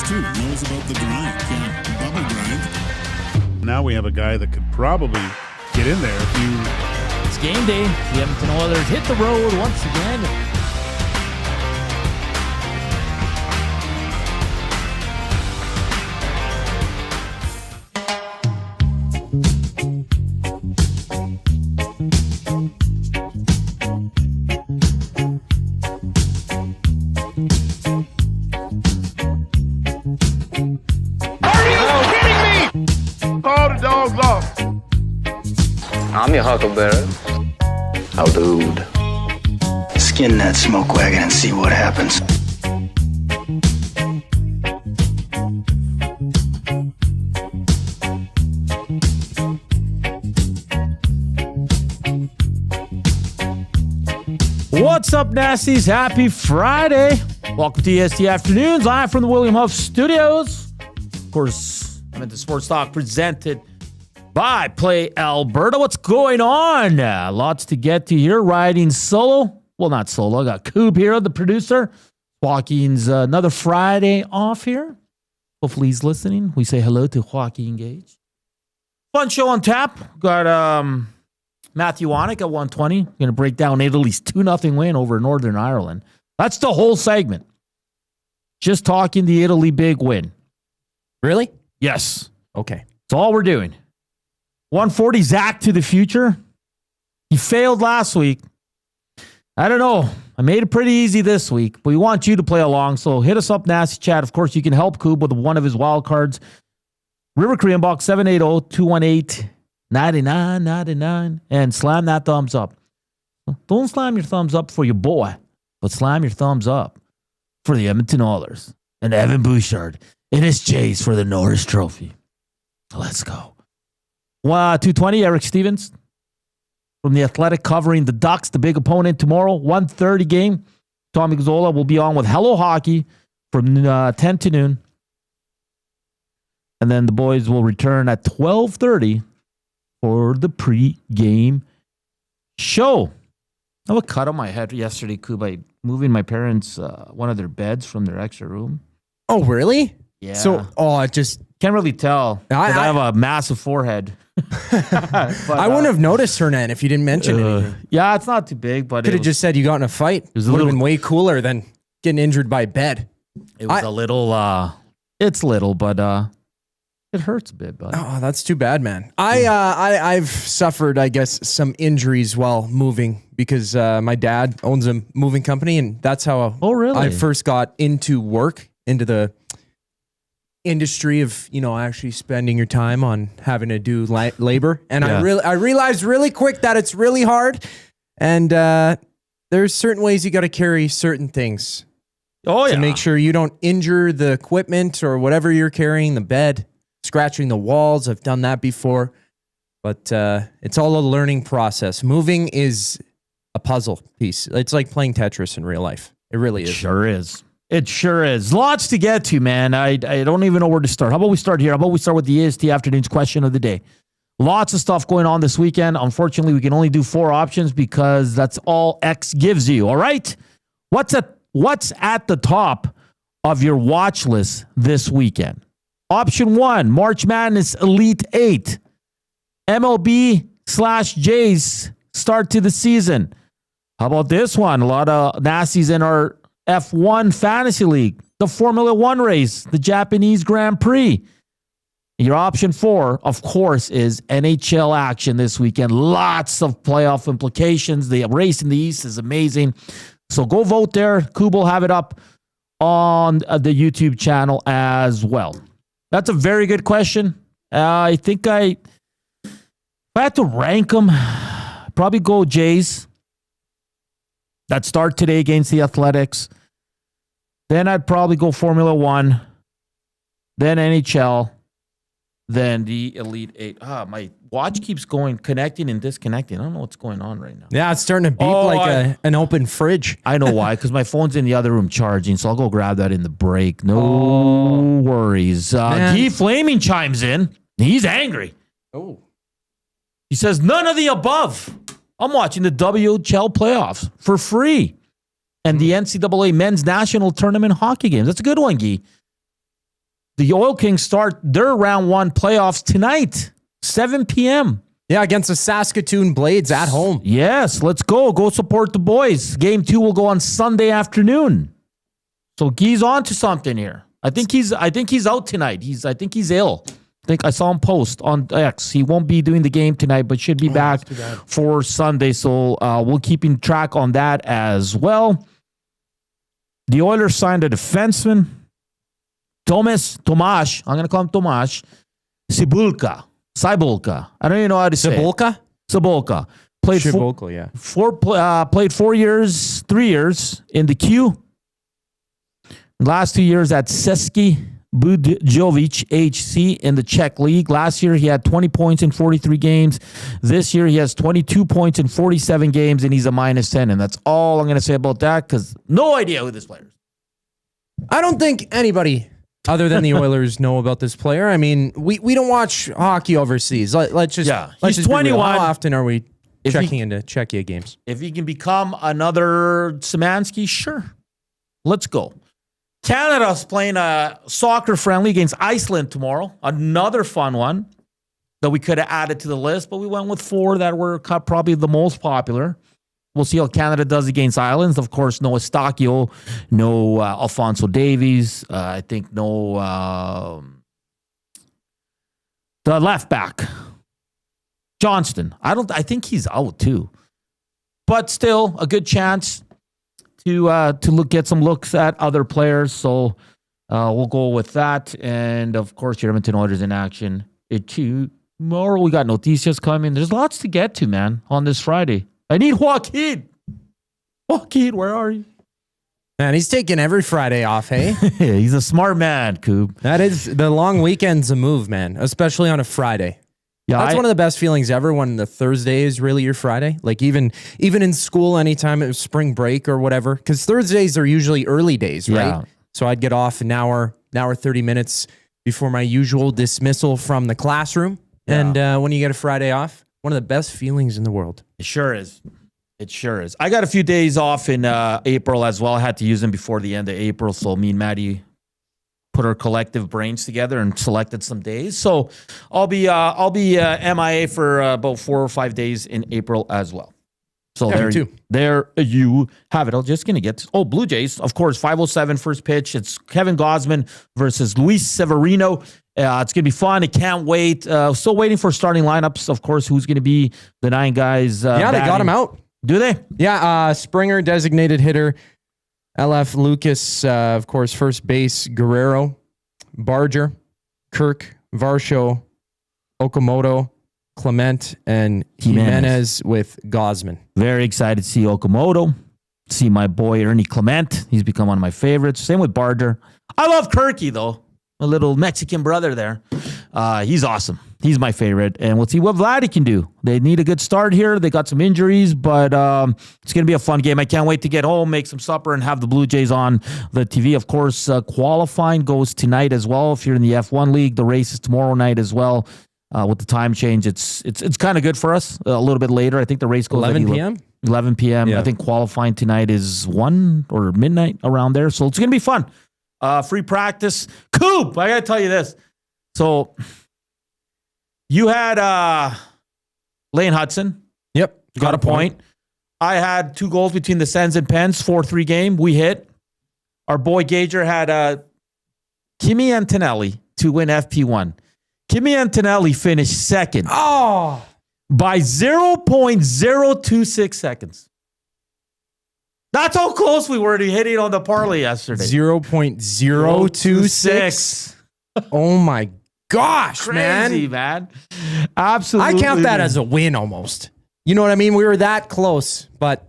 too. Knows about the grind. Yeah, the bubble grind. Now we have a guy that could probably get in there if you... It's game day. The Edmonton Oilers hit the road once again. I'm your huckleberry. Oh, dude. Skin that smoke wagon and see what happens. What's up, Nasties? Happy Friday. Welcome to EST Afternoons, live from the William Huff Studios. Of course, I'm at the Sports Talk presented by Play Alberta. What's going on? Lots to get to here. Riding solo. Well, not solo. I got Kub here, the producer. Joaquin's another Friday off here. Hopefully he's listening. We say hello to Joaquin Gage. Fun show on tap. Got Matty Iwanyk at 120. Going to break down Italy's 2-0 win over Northern Ireland. That's the whole segment. Just talking the Italy big win. Really? Yes. Okay. That's all we're doing. 140 Zack to the future. He failed last week. I don't know. I made it pretty easy this week, but we want you to play along. So hit us up, Nasty Chat. Of course, you can help Kub with one of his wild cards. River Korean Box 780-218-9999 and slam that thumbs up. Don't slam your thumbs up for your boy, but slam your thumbs up for the Edmonton Oilers and Evan Bouchard in his Jays for the Norris Trophy. Let's go. 220, Eric Stevens from The Athletic covering the Ducks, the big opponent tomorrow. 1:30 game. Tommy Gazzola will be on with Hello Hockey from 10 to noon. And then the boys will return at 12:30 for the pre-game show. I have a cut on my head yesterday, Kub, by moving my parents one of their beds from their extra room. Oh, really? Yeah. So, it just... Can't really tell. I have a massive forehead. But, I wouldn't have noticed, Hernan, if you didn't mention anything. Yeah, it's not too big, but Could have just said you got in a fight. It would have been way cooler than getting injured by bed. It was a little, it's little, but it hurts a bit, bud. Oh, that's too bad, man. I've suffered, I guess, some injuries while moving because my dad owns a moving company, and that's how I first got into work, into the industry of, actually spending your time on having to do labor. And I realized really quick that it's really hard. And there's certain ways you got to carry certain things. To make sure you don't injure the equipment or whatever you're carrying, the bed, scratching the walls. I've done that before. But it's all a learning process. Moving is a puzzle piece. It's like playing Tetris in real life. It really is. Sure is. It sure is. Lots to get to, man. I don't even know where to start. How about we start here? How about we start with the EST Afternoons question of the day? Lots of stuff going on this weekend. Unfortunately, we can only do 4 options because that's all X gives you. All right? What's at the top of your watch list this weekend? Option 1, March Madness Elite 8. MLB/Jays start to the season. How about this one? A lot of nasties in our F1 Fantasy League, the Formula One race, the Japanese Grand Prix. Your option 4, of course, is NHL action this weekend. Lots of playoff implications. The race in the East is amazing. So go vote there. Kub will have it up on the YouTube channel as well. That's a very good question. I think if I had to rank them, I'd probably go Jays. That start today against the Athletics. Then I'd probably go Formula One. Then NHL. Then the Elite 8. My watch keeps connecting and disconnecting. I don't know what's going on right now. Yeah, it's starting to beep an open fridge. I know why, because my phone's in the other room charging, so I'll go grab that in the break. No worries. Guy Flaming chimes in. He's angry. Oh. He says, none of the above. I'm watching the WHL playoffs for free and the NCAA men's national tournament hockey games. That's a good one, Guy. the Oil Kings start their round 1 playoffs tonight, 7 p.m. Yeah, against the Saskatoon Blades at home. Yes, let's go. Go support the boys. Game 2 will go on Sunday afternoon. So Guy's on to something here. I think he's out tonight. I think he's ill. I think I saw him post on X. He won't be doing the game tonight, but should be back for Sunday. So we'll keep in track on that as well. The Oilers signed a defenseman, Tomasz. I'm going to call him Tomasz Cibulka. I don't even know how to say it. Cibulka. Played played 3 years in the Q. Last 2 years at Český Budějovice HC in the Czech League. Last year, he had 20 points in 43 games. This year, he has 22 points in 47 games, and he's a -10. And that's all I'm going to say about that, because no idea who this player is. I don't think anybody other than the Oilers know about this player. I mean, we don't watch hockey overseas. Let's just he's 21. How often are we checking into Czechia games? If he can become another Szymanski, sure. Let's go. Canada's playing a soccer friendly against Iceland tomorrow. Another fun one that we could have added to the list, but we went with 4 that were probably the most popular. We'll see how Canada does against Islands. Of course, no Eustachio, no Alphonso Davies. I think no the left back, Johnston. I think he's out too. But still, a good chance to get some looks at other players. So we'll go with that. And of course, your Edmonton Oilers in action. Tomorrow we got Noticias coming. There's lots to get to, man, on this Friday. I need Joaquin. Joaquin, where are you? Man, he's taking every Friday off, hey? He's a smart man, Koob. That is, the long weekend's a move, man, especially on a Friday. Yeah, that's one of the best feelings ever, when the Thursday is really your Friday. Like even in school, anytime it was spring break or whatever, because Thursdays are usually early days, right? Yeah. So I'd get off an hour 30 minutes before my usual dismissal from the classroom. Yeah. And when you get a Friday off, one of the best feelings in the world. It sure is. It sure is. I got a few days off in April as well. I had to use them before the end of April. So me and Matty put our collective brains together and selected some days. So I'll be MIA for about 4 or 5 days in April as well. So there you have it. I'm just going to get Blue Jays, of course, 5:07 first pitch. It's Kevin Gausman versus Luis Severino. It's going to be fun. I can't wait. Still waiting for starting lineups, of course, who's going to be the 9 guys. Yeah, they got him out. Do they? Yeah, Springer, designated hitter. LF Lucas, of course, first base. Guerrero, Barger, Kirk, Varsho, Okamoto, Clement, and Jimenez with Gausman. Very excited to see Okamoto. See my boy Ernie Clement. He's become one of my favorites. Same with Barger. I love Kirky, though. A little Mexican brother there. He's awesome. He's my favorite. And we'll see what Vladdy can do. They need a good start here. They got some injuries, but it's going to be a fun game. I can't wait to get home, make some supper, and have the Blue Jays on the TV. Of course, qualifying goes tonight as well. If you're in the F1 League, the race is tomorrow night as well. With the time change, it's kind of good for us. A little bit later. I think the race goes 11 p.m.? 11 p.m. Yeah. I think qualifying tonight is 1 or midnight, around there. So it's going to be fun. Free practice. Coop, I got to tell you this. So you had Lane Hudson. Yep. Got a point. I had 2 goals between the Sens and Pens, 4-3 game. We hit. Our boy Gager had Kimi Antonelli to win FP1. Kimi Antonelli finished second. Oh! By 0.026 seconds. That's how close we were to hitting on the parlay yesterday. 0.026. Oh my gosh, Crazy, man. Absolutely. I count that as a win almost. You know what I mean? We were that close, but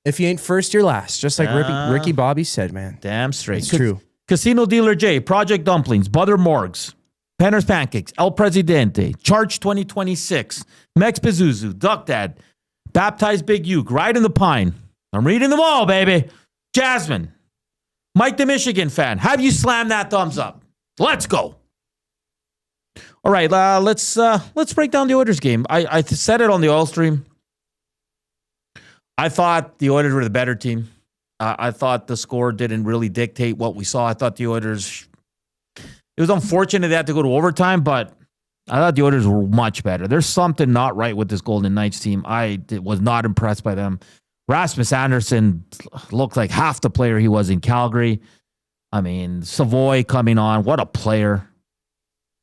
if you ain't first, you're last. Just like Ricky Bobby said, man. Damn straight. It's true. Casino Dealer J, Project Dumplings, Butter Morgs, Penner's Pancakes, El Presidente, Charge 2026, Mex Pazuzu, Duck Dad, Baptized Big Uke, Ride in the Pine. I'm reading them all, baby. Jasmine, Mike the Michigan fan, have you slammed that thumbs up? Let's go. All right, let's break down the Oilers game. I said it on the Oil Stream. I thought the Oilers were the better team. I thought the score didn't really dictate what we saw. I thought the Oilers It was unfortunate they had to go to overtime, but I thought the Oilers were much better. There's something not right with this Golden Knights team. I was not impressed by them. Rasmus Anderson looked like half the player he was in Calgary. I mean, Savoy coming on. What a player.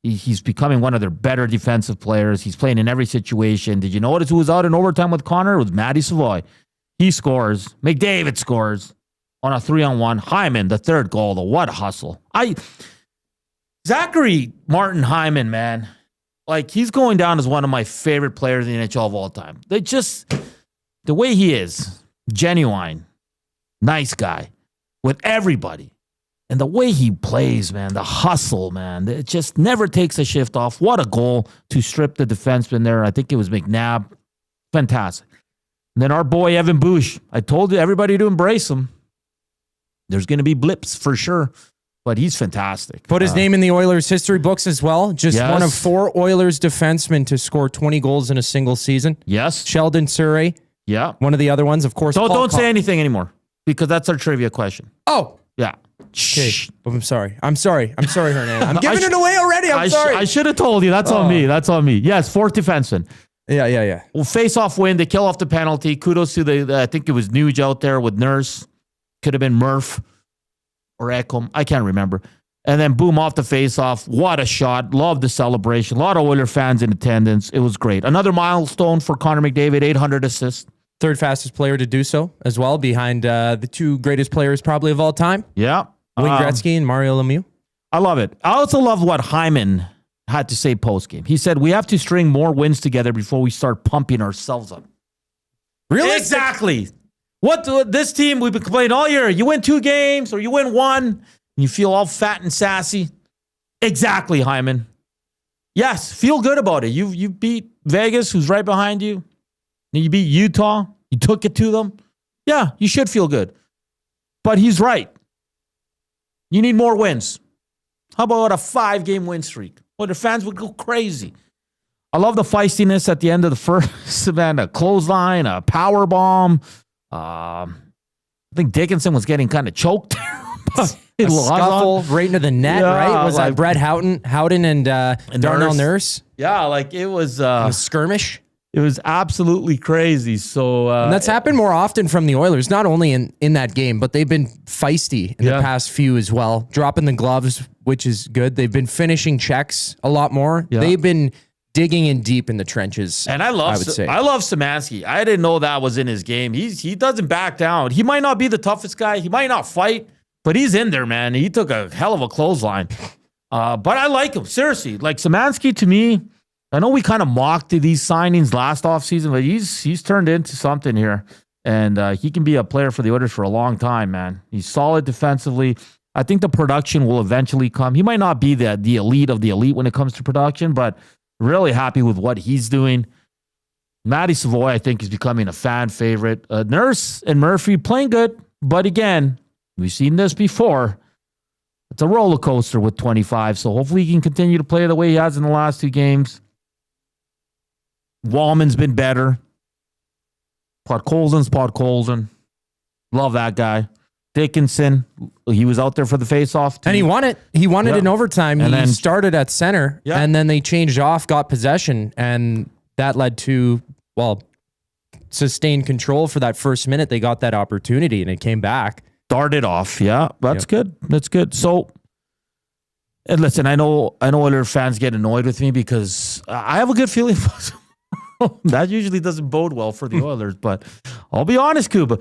He's becoming one of their better defensive players. He's playing in every situation. Did you notice who was out in overtime with Connor? It was Matty Savoy. He scores. McDavid scores on a 3-on-1. Hyman, the third goal, though. What a hustle. Zachary Martin Hyman, man. Like, he's going down as one of my favorite players in the NHL of all time. The way he is, genuine, nice guy with everybody. And the way he plays, man, the hustle, man, it just never takes a shift off. What a goal to strip the defenseman there. I think it was McNabb. Fantastic. And then our boy, Evan Bush. I told everybody to embrace him. There's going to be blips for sure, but he's fantastic. Put his name in the Oilers history books as well. Just one of 4 Oilers defensemen to score 20 goals in a single season. Yes. Sheldon Surrey. Yeah. One of the other ones, of course. Don't say anything anymore because that's our trivia question. Oh. Yeah. Okay. I'm sorry, Hernan. I'm giving it away already. I'm sorry. I should have told you. That's on me. Yes, 4th defenseman. Yeah. Well, face-off win. They kill off the penalty. Kudos to I think it was Nuge out there with Nurse. Could have been Murph or Ekholm. I can't remember. And then boom, off the face-off. What a shot. Love the celebration. A lot of Oiler fans in attendance. It was great. Another milestone for Connor McDavid, 800 assists. 3rd fastest player to do so as well, behind the 2 greatest players probably of all time. Yeah. Wayne Gretzky and Mario Lemieux. I love it. I also love what Hyman had to say post-game. He said, we have to string more wins together before we start pumping ourselves up. Really? Exactly. This team, we've been complaining all year. You win 2 games or you win 1, and you feel all fat and sassy. Exactly, Hyman. Yes, feel good about it. You beat Vegas, who's right behind you. And you beat Utah. You took it to them. Yeah, you should feel good. But he's right. You need more wins. How about a 5-game win streak? Well, the fans would go crazy. I love the feistiness at the end of the first event. A clothesline, a power bomb. I think Dickinson was getting kind of choked. A scuffle right into the net, right? Was that Brett Howden and Darnell Nurse? Yeah, like it was a skirmish. It was absolutely crazy. So and that's happened more often from the Oilers, not only in that game, but they've been feisty in the past few as well. Dropping the gloves, which is good. They've been finishing checks a lot more. Yeah. They've been digging in deep in the trenches. And I love Szymanski. I didn't know that was in his game. He doesn't back down. He might not be the toughest guy. He might not fight, but he's in there, man. He took a hell of a clothesline. But I like him. Seriously. Like Szymanski, to me, I know we kind of mocked these signings last offseason, but he's turned into something here. And he can be a player for the Oilers for a long time, man. He's solid defensively. I think the production will eventually come. He might not be the elite of the elite when it comes to production, but really happy with what he's doing. Matty Savoy, I think, is becoming a fan favorite. Nurse and Murphy playing good, but again, we've seen this before. It's a roller coaster with 25, so hopefully he can continue to play the way he has in the last 2 games. Wallman's been better. Podkolzin. Love that guy. Dickinson, he was out there for the face-off. And he won it. He won it in overtime. And he started at center, and then they changed off, got possession, and that led to, sustained control for that first minute. They got that opportunity, and it came back. Started off, That's good. That's good. So, and listen, I know Oilers fans get annoyed with me because I have a good feeling that usually doesn't bode well for the Oilers, but I'll be honest, Kuba.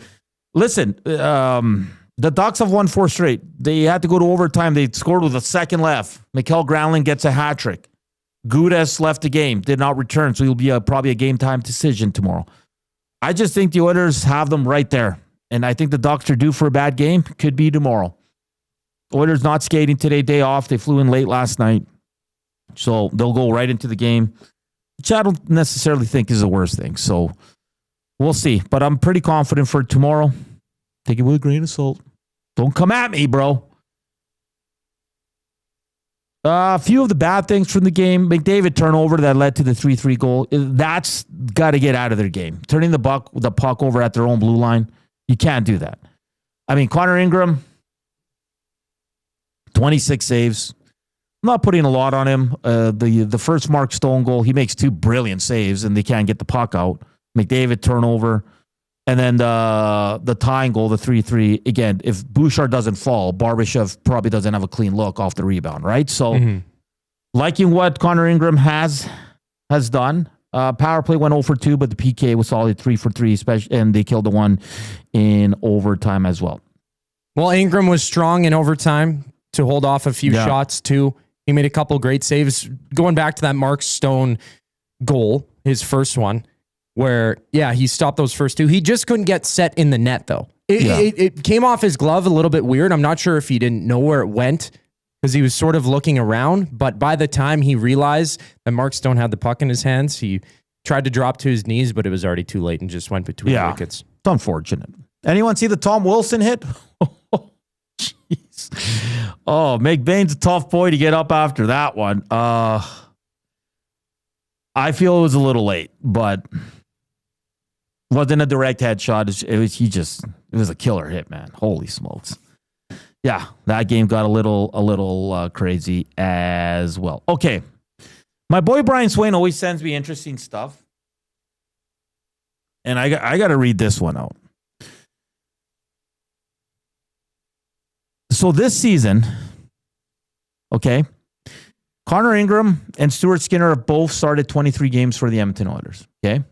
Listen, the Ducks have won 4 straight. They had to go to overtime. They scored with a second left. Mikael Granlund gets a hat trick. Gudas left the game, did not return, so he'll be probably a game time decision tomorrow. I just think the Oilers have them right there, and I think the Ducks are due for a bad game. Could be tomorrow. Oilers not skating today, day off. They flew in late last night, so they'll go right into the game, which I don't necessarily think is the worst thing. So we'll see, but I'm pretty confident for tomorrow. Take it with a grain of salt. Don't come at me, bro. A few of the bad things from the game. McDavid turnover that led to the 3-3 goal. That's got to get out of their game. Turning the puck over at their own blue line. You can't do that. I mean, Connor Ingram, 26 saves. not putting a lot on him. The first Mark Stone goal, he makes 2 brilliant saves, and they can't get the puck out. McDavid turnover. And then the tying goal, the 3-3. Again, if Bouchard doesn't fall, Barbashev probably doesn't have a clean look off the rebound, right? So liking what Connor Ingram has done. Power play went 0 for 2, but the PK was solid 3 for 3, especially, and they killed the one in overtime as well. Well, Ingram was strong in overtime to hold off a few shots too. He made a couple great saves. Going back to that Mark Stone goal, his first one, where, he stopped those first 2. He just couldn't get set in the net, though. It came off his glove a little bit weird. I'm not sure if he didn't know where it went because he was sort of looking around. But by the time he realized that Mark Stone had the puck in his hands, he tried to drop to his knees, but it was already too late and just went between the wickets. It's unfortunate. Anyone see the Tom Wilson hit? Jeez. Oh, McBain's a tough boy to get up after that one. I feel it was a little late, but wasn't a direct headshot. It was a killer hit, man. Holy smokes. Yeah, that game got a little crazy as well. Okay. My boy Brian Swain always sends me interesting stuff. And I got to read this one out. So this season, okay, Connor Ingram and Stuart Skinner have both started 23 games for the Edmonton Oilers, okay?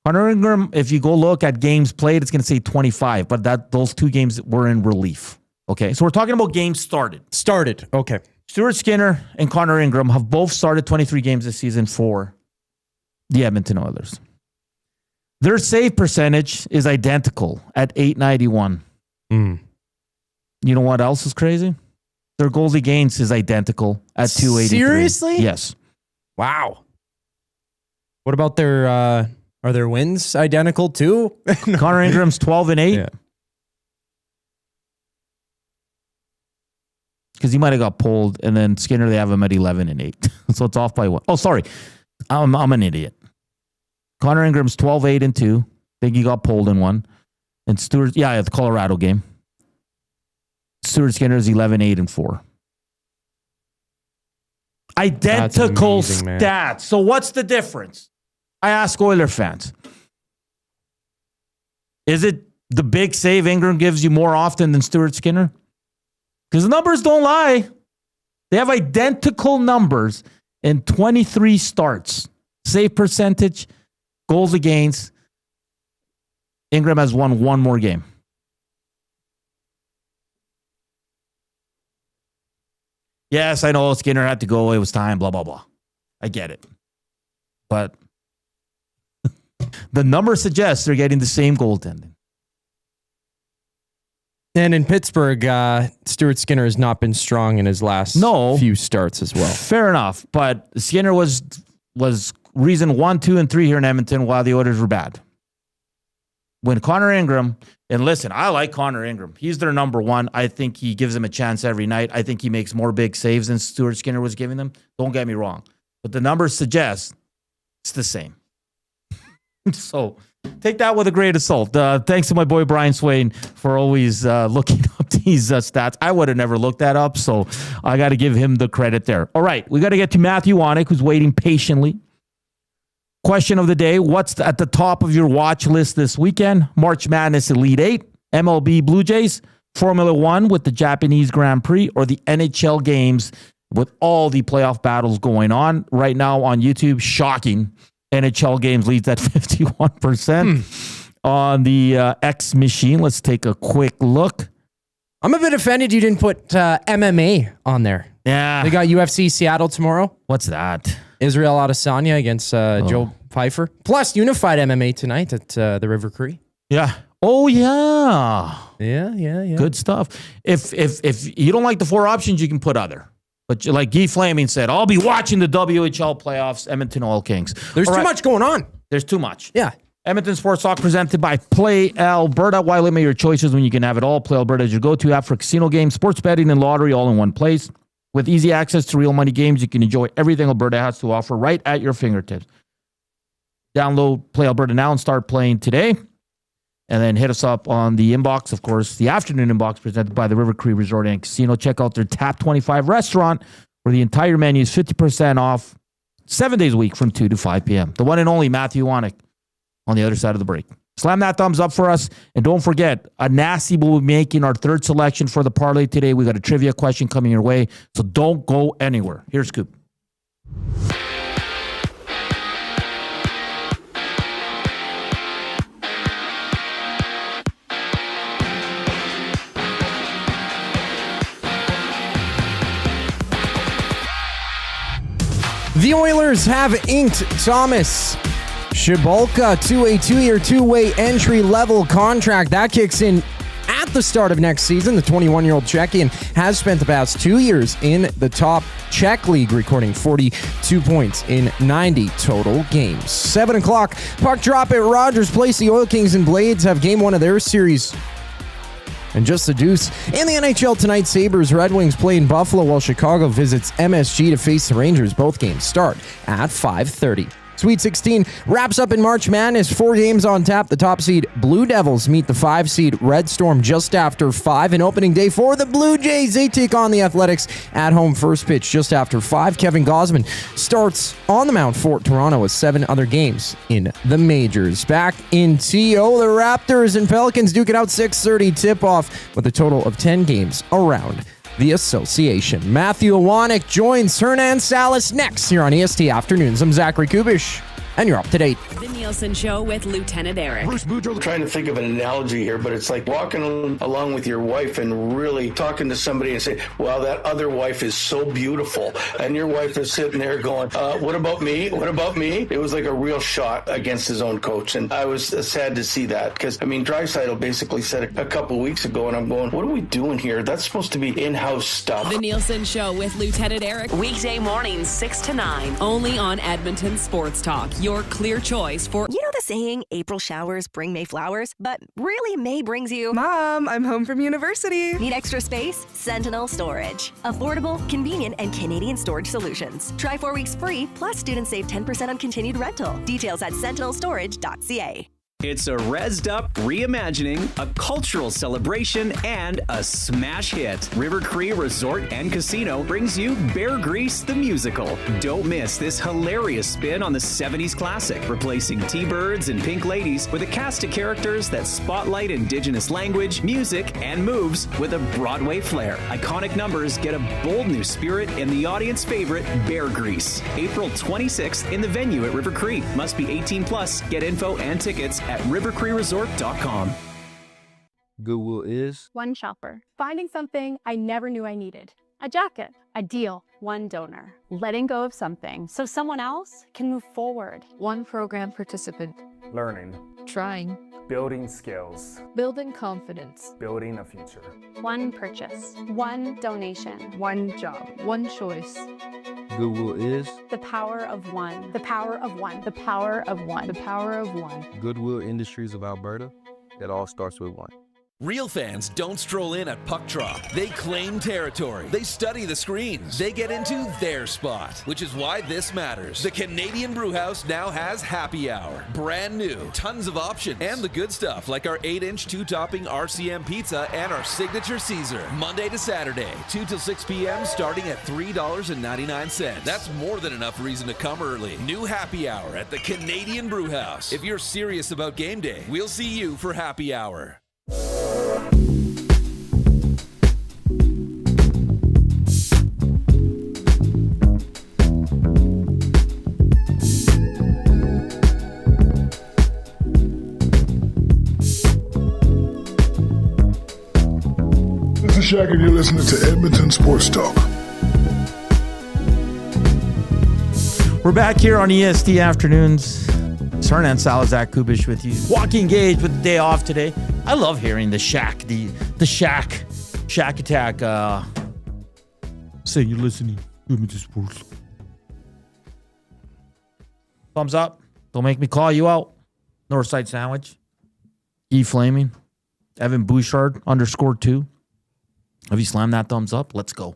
Connor Ingram, if you go look at games played, it's going to say 25, but those 2 games were in relief, okay? So we're talking about games started. Started, okay. Stuart Skinner and Connor Ingram have both started 23 games this season for the Edmonton Oilers. Their save percentage is identical at .891. You know what else is crazy? Their goals against is identical at .283. Seriously? Yes. Wow. What about their are their wins identical too? Connor Ingram's 12-8. Yeah. Because he might have got pulled, and then Skinner, they have him at 11-8. So it's off by 1. Oh, sorry. I'm an idiot. Connor Ingram's 12-8-2. I think he got pulled in one. And Stuart, the Colorado game. Stuart Skinner is 11-8-4. Identical amazing, stats. man. So what's the difference? I ask Oiler fans. Is it the big save Ingram gives you more often than Stuart Skinner? Because the numbers don't lie. They have identical numbers in 23 starts. Save percentage, goals against. Ingram has won 1 more game. Yes, I know Skinner had to go. It was time, blah, blah, blah. I get it. But the number suggests they're getting the same goaltending. And in Pittsburgh, Stuart Skinner has not been strong in his last few starts as well. Fair enough. But Skinner was reason 1, 2, and 3 here in Edmonton while the Oilers were bad. When Connor Ingram, and listen, I like Connor Ingram. He's their number 1. I think he gives them a chance every night. I think he makes more big saves than Stuart Skinner was giving them. Don't get me wrong. But the numbers suggest it's the same. So take that with a grain of salt. Thanks to my boy Brian Swain for always looking up these stats. I would have never looked that up, so I got to give him the credit there. All right, we got to get to Matty Iwanyk, who's waiting patiently. Question of the day, what's at the top of your watch list this weekend? March Madness Elite 8, MLB Blue Jays, Formula 1 with the Japanese Grand Prix, or the NHL games with all the playoff battles going on right now on YouTube. Shocking. NHL games leads at 51% on the X machine. Let's take a quick look. I'm a bit offended you didn't put MMA on there. Yeah. They got UFC Seattle tomorrow. What's that? Israel Adesanya against Joe Pfeiffer. Plus Unified MMA tonight at the River Cree. Yeah. Oh, yeah. Yeah. Good stuff. If you don't like the 4 options, you can put other. But like Guy Flaming said, I'll be watching the WHL playoffs, Edmonton Oil Kings. There's too much going on. There's too much. Yeah. Edmonton Sports Talk presented by Play Alberta. Why limit your choices when you can have it all? Play Alberta is your go-to app for casino games, sports betting, and lottery all in one place. With easy access to real money games, you can enjoy everything Alberta has to offer right at your fingertips. Download Play Alberta now and start playing today. And then hit us up on the inbox, of course, the afternoon inbox presented by the River Cree Resort and Casino. Check out their Tap 25 restaurant where the entire menu is 50% off 7 days a week from 2 to 5 p.m. The one and only Matthew Iwanyk on the other side of the break. Slam that thumbs up for us. And don't forget, a Nasty will be making our third selection for the parlay today. We got a trivia question coming your way. So don't go anywhere. Here's Scoop. The Oilers have inked Thomas Shibolka to a 2-year, two-way entry-level contract. That kicks in at the start of next season. The 21-year-old Czechian has spent the past 2 years in the top Czech league, recording 42 points in 90 total games. 7 o'clock, puck drop at Rogers Place. The Oil Kings and Blades have game one of their series. And just the deuce. In the NHL tonight, Sabres Red Wings play in Buffalo while Chicago visits MSG to face the Rangers. Both games start at 5:30. Sweet 16 wraps up in March Madness. 4 games on tap. The top seed Blue Devils meet the 5 seed Red Storm just after 5. And opening day for the Blue Jays, they take on the Athletics at home. First pitch just after 5. Kevin Gausman starts on the mound for Toronto with 7 other games in the majors. Back in TO, the Raptors and Pelicans duke it out 6:30 tip-off with a total of 10 games around the association. Matthew Iwanyk joins Hernan Salas next here on EST Afternoons. I'm Zachary Kubusch, and you're up to date. The Nielsen Show with Lieutenant Eric. Bruce Boudreau, trying to think of an analogy here, but it's like walking along with your wife and really talking to somebody and say, well, that other wife is so beautiful. And your wife is sitting there going, what about me? What about me? It was like a real shot against his own coach. And I was sad to see that because, I mean, Draisaitl basically said it a couple weeks ago, and I'm going, what are we doing here? That's supposed to be in-house stuff. The Nielsen Show with Lieutenant Eric. Weekday mornings, 6 to 9. Only on Edmonton Sports Talk. Your clear choice for... You know the saying, April showers bring May flowers? But really, May brings you... Mom, I'm home from university. Need extra space? Sentinel Storage. Affordable, convenient, and Canadian storage solutions. Try 4 weeks free, plus students save 10% on continued rental. Details at sentinelstorage.ca. It's a rezzed up reimagining, a cultural celebration, and a smash hit. River Cree Resort and Casino brings you Bear Grease the Musical. Don't miss this hilarious spin on the 70s classic, replacing T-Birds and Pink Ladies with a cast of characters that spotlight Indigenous language, music, and moves with a Broadway flair. Iconic numbers get a bold new spirit in the audience favorite, Bear Grease. April 26th in the venue at River Cree. Must be 18 plus. Get info and tickets at rivercreeresort.com. Goodwill is one shopper, finding something I never knew I needed. A jacket, a deal, one donor, letting go of something so someone else can move forward. One program participant, learning, trying, building skills, building confidence, building a future. One purchase, one donation, one job, one choice. Goodwill is the power of one, the power of one, the power of one, the power of one. Goodwill Industries of Alberta. It all starts with one. Real fans don't stroll in at puck drop. They claim territory. They study the screens. They get into their spot, which is why this matters. The Canadian Brewhouse now has happy hour. Brand new, tons of options, and the good stuff like our 8-inch 2-topping RCM pizza and our signature Caesar. Monday to Saturday, 2 till 6 p.m. starting at $3.99. That's more than enough reason to come early. New happy hour at the Canadian Brewhouse. If you're serious about game day, we'll see you for happy hour. This is Shaq, and you're listening to Edmonton Sports Talk. We're back here on EST Afternoons. It's Hernan, Salas, Zack, Kubusch with you. Walking Engage with the day off today. I love hearing the Shaq attack. Say you're listening. Edmonton Sports. Thumbs up. Don't make me call you out. Northside Sandwich. E Flaming. Evan Bouchard _2. Have you slammed that thumbs up? Let's go.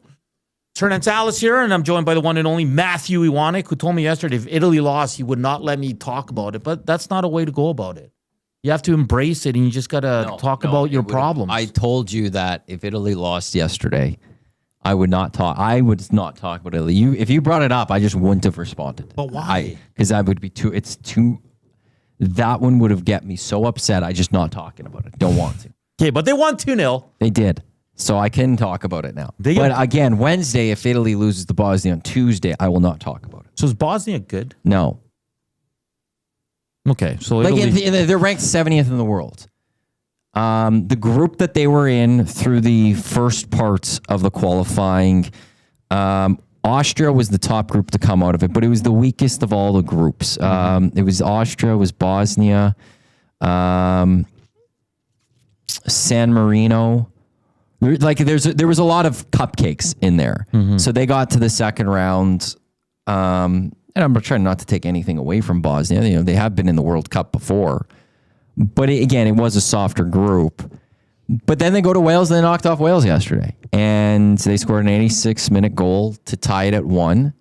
It's Hernan Salas here, and I'm joined by the one and only Matthew Iwanyk, who told me yesterday if Italy lost, he would not let me talk about it. But that's not a way to go about it. You have to embrace it, and you just got to talk about your problem. I told you that if Italy lost yesterday, I would not talk. I would not talk about Italy. If you brought it up, I just wouldn't have responded. But why? Because I would be too. It's too. That one would have get me so upset. I just not talking about it. Don't want to. Okay, but they won 2-0. They did. So I can talk about it now. But again, Wednesday, if Italy loses to Bosnia on Tuesday, I will not talk about it. So is Bosnia good? No. Okay, so they're ranked 70th in the world. The group that they were in through the first parts of the qualifying, Austria was the top group to come out of it, but it was the weakest of all the groups. It was Austria, it was Bosnia, San Marino. There was a lot of cupcakes in there. So they got to the second round. And I'm trying not to take anything away from Bosnia. You know, they have been in the World Cup before. But again, it was a softer group. But then they go to Wales and they knocked off Wales yesterday. And they scored an 86-minute goal to tie it at 1.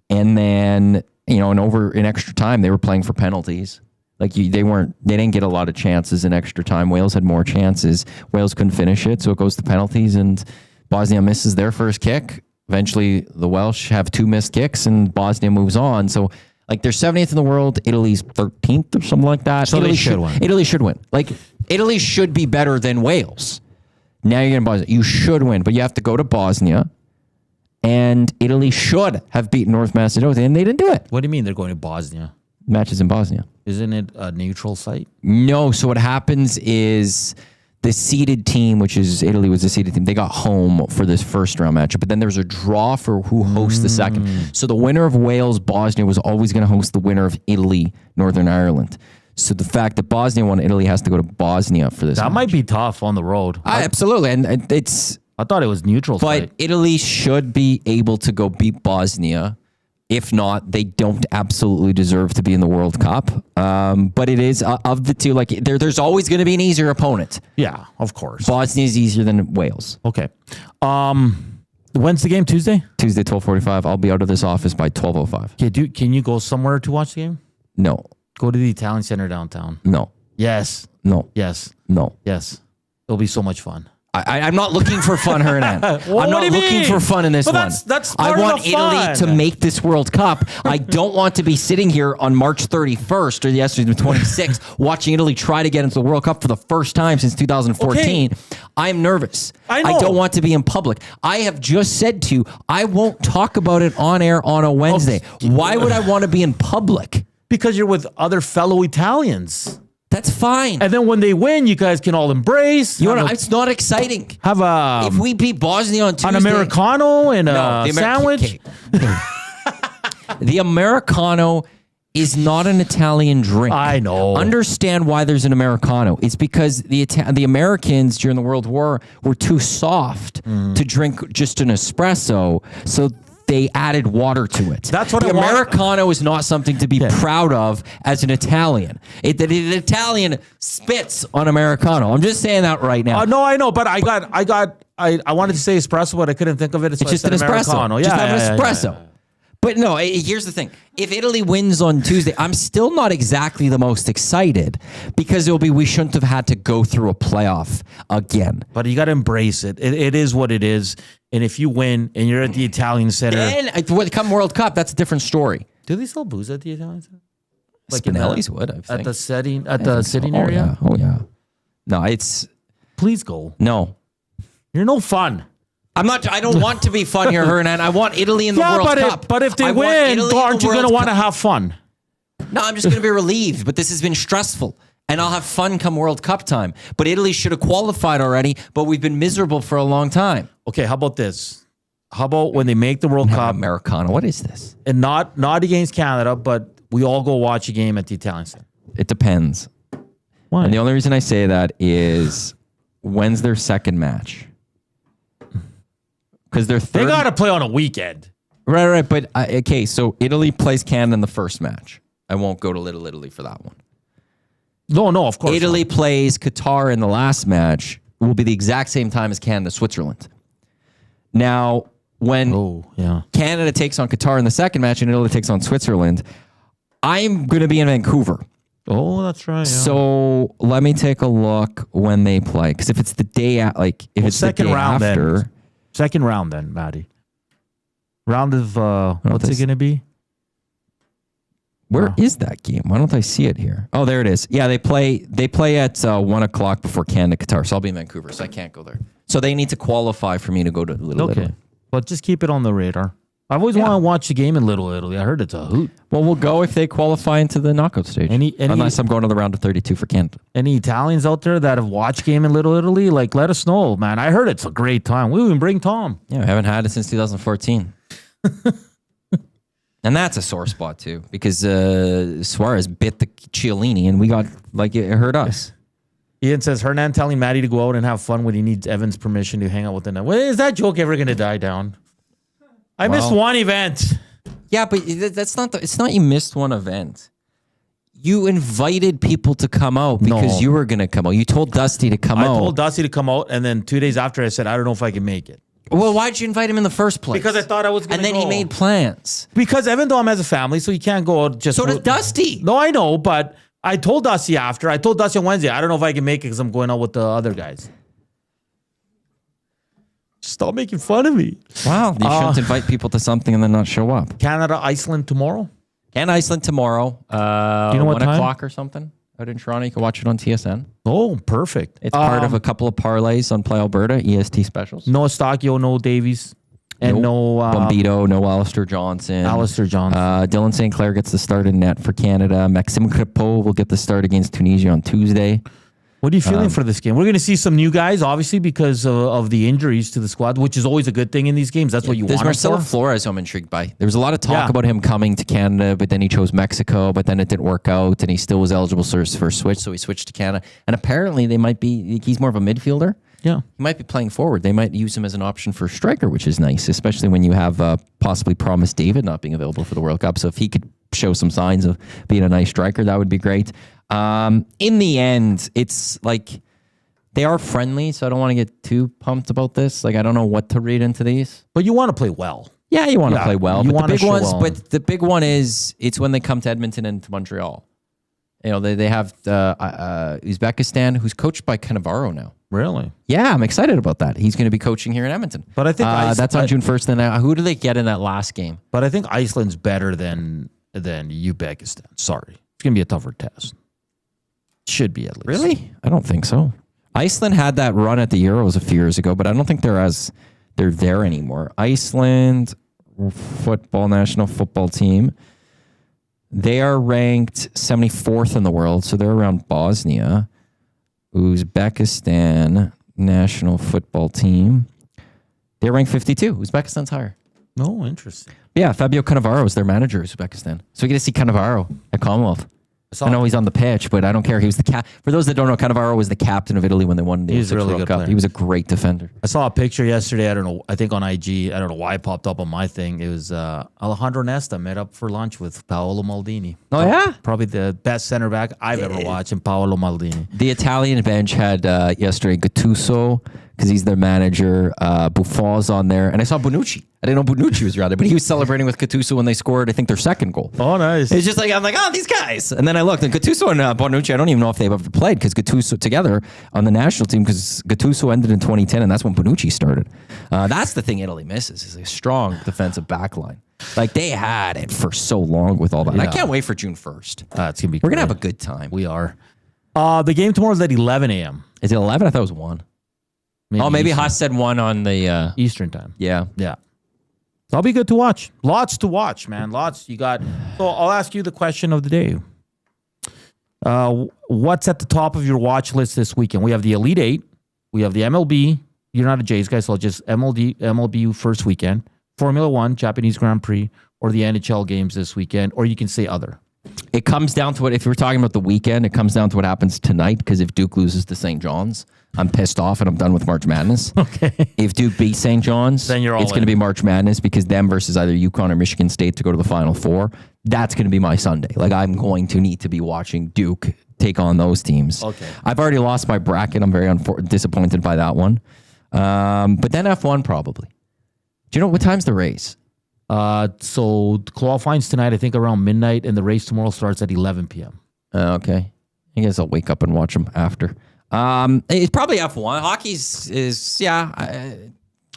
And then, you know, in extra time, they were playing for penalties. Like they didn't get a lot of chances in extra time. Wales had more chances. Wales couldn't finish it, so it goes to penalties, and Bosnia misses their first kick. Eventually, the Welsh have 2 missed kicks, and Bosnia moves on. So, like, they're 70th in the world. Italy's 13th or something like that. So Italy should win. Italy should win. Like, Italy should be better than Wales. Now you're getting Bosnia. You should win, but you have to go to Bosnia. And Italy should have beaten North Macedonia, and they didn't do it. What do you mean they're going to Bosnia? Matches in Bosnia. Isn't it a neutral site? No. So what happens is the seeded team, which is Italy was the seeded team, they got home for this first round matchup, but then there's a draw for who hosts the second. So the winner of Wales, Bosnia was always going to host the winner of Italy, Northern Ireland. So the fact that Bosnia won, Italy has to go to Bosnia for this. That might be tough on the road. Absolutely. And it's... I thought it was neutral but site. Italy should be able to go beat Bosnia. If not, they don't absolutely deserve to be in the World Cup. But it is of the two, like there's always going to be an easier opponent. Yeah, of course. Bosnia is easier than Wales. Okay. When's the game? Tuesday? Tuesday, 12:45. I'll be out of this office by 12:05. Okay, can you go somewhere to watch the game? No. Go to the Italian Center downtown. No. Yes. No. Yes. No. Yes. It'll be so much fun. I'm not looking for fun, Hernan. Well, I'm not looking for fun in this one. That's I part want of the Italy fun. to make this World Cup. I don't want to be sitting here on March 31st or yesterday the 26th watching Italy try to get into the World Cup for the first time since 2014. Okay. I'm nervous. I know. I don't want to be in public. I have just said to you, I won't talk about it on air on a Wednesday. Why would I want to be in public? Because you're with other fellow Italians. That's fine. And then when they win, you guys can all embrace. It's not exciting. Have a if we beat Bosnia on Tuesday, an Americano and a sandwich. The Americano is not an Italian drink. I know. Understand why there's an Americano. It's because the Americans during the World War were too soft to drink just an espresso. So they added water to it. That's what the Americano is not something to be proud of as an Italian. The Italian spits on Americano. I'm just saying that right now. No, I know, but I wanted to say espresso, but I couldn't think of it. It's just an espresso. Americano. Just have an espresso. Yeah. But no, here's the thing. If Italy wins on Tuesday, I'm still not exactly the most excited because we shouldn't have had to go through a playoff again. But you got to embrace it. It is what it is. And if you win and you're at the Italian Center. Then come World Cup, that's a different story. Do they sell booze at the Italian Center? Like Spinelli's would, I think. At the sitting area? Oh, yeah. No, it's... Please go. No. You're no fun. I don't want to be fun here, Hernan. I want Italy in the World Cup. But if they win, aren't you going to want to have fun? No, I'm just going to be relieved. But this has been stressful. And I'll have fun come World Cup time. But Italy should have qualified already. But we've been miserable for a long time. Okay, how about this? How about when they make the World Cup? Americano. What is this? And not against Canada, but we all go watch a game at the Italian Center. It depends. Why? And the only reason I say that is when's their second match? Because they got to play on a weekend. Right. But, okay, so Italy plays Canada in the first match. I won't go to Little Italy for that one. No, of course Italy plays Qatar in the last match. It will be the exact same time as Canada, Switzerland. Now, when Canada takes on Qatar in the second match and Italy takes on Switzerland, I'm going to be in Vancouver. Oh, that's right. Yeah. So let me take a look when they play. Because if it's the day, if it's the day round after... Then. Second round then, Matty. Round of, what's it going to be? Where is that game? Why don't I see it here? Oh, there it is. Yeah, they play at 1 o'clock before Canada, Qatar. So I'll be in Vancouver, so I can't go there. So they need to qualify for me to go to Little Italy. But just keep it on the radar. I've always wanted to watch the game in Little Italy. I heard it's a hoot. Well, we'll go if they qualify into the knockout stage. Unless I'm going to the round of 32 for Canada. Any Italians out there that have watched game in Little Italy, like, let us know, man. I heard it's a great time. We even bring Tom. Yeah, I haven't had it since 2014. And that's a sore spot, too, because Suarez bit the Chiellini, and we got, like, it hurt us. Ian says, Hernan telling Matty to go out and have fun when he needs Evan's permission to hang out with the net. Well, is that joke ever going to die down? I missed one event. Yeah, but that's not. It's not you missed one event. You invited people to come out because you were going to come out. You told Dusty to come out. I told Dusty to come out, and then 2 days after, I said, I don't know if I can make it. Well, why'd you invite him in the first place? Because I thought I was going to go. And then he made plans. Because Evan Dom has a family, so he can't go out just... So does Dusty. No, I know, but I told Dusty after. I told Dusty on Wednesday, I don't know if I can make it because I'm going out with the other guys. Stop making fun of me. Wow, you shouldn't invite people to something and then not show up. Canada, Iceland tomorrow? And Iceland tomorrow. Do you know what 1 time? o'clock or something out in Toronto. You can watch it on TSN. Oh, perfect. It's part of a couple of parlays on Play Alberta, EST specials. No Eustachio, no Davies. And no Bombito, no Alistair Johnson. Dylan St. Clair gets the start in net for Canada. Maxime Crepeau will get the start against Tunisia on Tuesday. What are you feeling for this game? We're going to see some new guys, obviously, because of the injuries to the squad, which is always a good thing in these games. That's what you want. There's Marcelo Flores I'm intrigued by. There was a lot of talk about him coming to Canada, but then he chose Mexico, but then it didn't work out, and he still was eligible for a switch, so he switched to Canada. And apparently he's more of a midfielder. Yeah. He might be playing forward. They might use him as an option for striker, which is nice, especially when you have possibly promised David not being available for the World Cup. So if he could show some signs of being a nice striker, that would be great. In the end, it's like they are friendly, so I don't want to get too pumped about this. Like, I don't know what to read into these. But you want to play well. Yeah, you want to play well. But the big one is it's when they come to Edmonton and to Montreal. You know, they have Uzbekistan, who's coached by Cannavaro now. Really? Yeah, I'm excited about that. He's going to be coaching here in Edmonton. But I think that's on June 1st. And who do they get in that last game? But I think Iceland's better than Uzbekistan. Sorry. It's going to be a tougher test. Should be at least. Really? I don't think so. Iceland had that run at the Euros a few years ago, but I don't think they're there anymore. Iceland national football team. They are ranked 74th in the world, so they're around Bosnia. Uzbekistan national football team. They're ranked 52. Uzbekistan's higher. Oh, interesting. Yeah, Fabio Cannavaro is their manager of Uzbekistan. So we get to see Cannavaro at Commonwealth. I know he's on the pitch, but I don't care. He was for those that don't know, Cannavaro was the captain of Italy when they won the World Cup. He was a great defender. I saw a picture yesterday. I don't know. I think on IG. I don't know why it popped up on my thing. It was Alejandro Nesta met up for lunch with Paolo Maldini. Oh, yeah? Probably the best center back I've ever watched in Paolo Maldini. The Italian bench had yesterday Gattuso, because he's their manager. Buffon's on there. And I saw Bonucci. I didn't know Bonucci was around there, but he was celebrating with Gattuso when they scored, I think, their second goal. Oh, nice. It's just like, I'm like, these guys. And then I looked, and Gattuso and Bonucci, I don't even know if they've ever played, because Gattuso together on the national team, because Gattuso ended in 2010, and that's when Bonucci started. That's the thing Italy misses, is a strong defensive back line. Like, they had it for so long with all that. Yeah. I can't wait for June 1st. It's going to be We're going to have a good time. We are. The game tomorrow is at 11 a.m. Is it 11? I thought it was 1. Maybe Haas said 1 on the... Eastern time. Yeah. Yeah. That'll be good to watch. Lots to watch, man. Lots. You got... So I'll ask you the question of the day. What's at the top of your watch list this weekend? We have the Elite Eight. We have the MLB. You're not a Jays guy, so just MLB first weekend. Formula One, Japanese Grand Prix, or the NHL games this weekend, or you can say other. It comes down to what, if we're talking about the weekend, it comes down to what happens tonight, because if Duke loses to St. John's, I'm pissed off and I'm done with March Madness. Okay. If Duke beats St. John's, then it's going to be March Madness, because them versus either UConn or Michigan State to go to the Final Four, that's going to be my Sunday. Like, I'm going to need to be watching Duke take on those teams. Okay. I've already lost my bracket. I'm very disappointed by that one. But then F1 probably. Do you know what time's the race? So qualifying's tonight, I think around midnight, and the race tomorrow starts at 11 p.m. Okay. I guess I'll wake up and watch them after. It's probably F1. Hockey's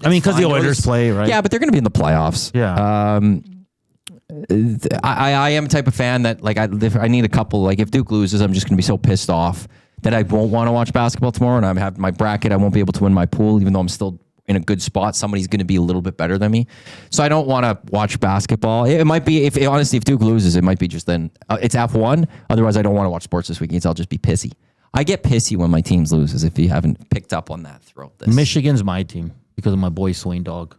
I mean, because the Oilers play, right? Yeah, but they're going to be in the playoffs. Yeah. I am a type of fan that if I need a couple. Like if Duke loses, I'm just going to be so pissed off that I won't want to watch basketball tomorrow. And I have my bracket. I won't be able to win my pool, even though I'm still in a good spot. Somebody's going to be a little bit better than me, so I don't want to watch basketball. It might be if Duke loses, it might be just then it's F1. Otherwise, I don't want to watch sports this weekend. So I'll just be pissy. I get pissy when my team loses. If you haven't picked up on that throughout this, Michigan's my team because of my boy Swain Dog.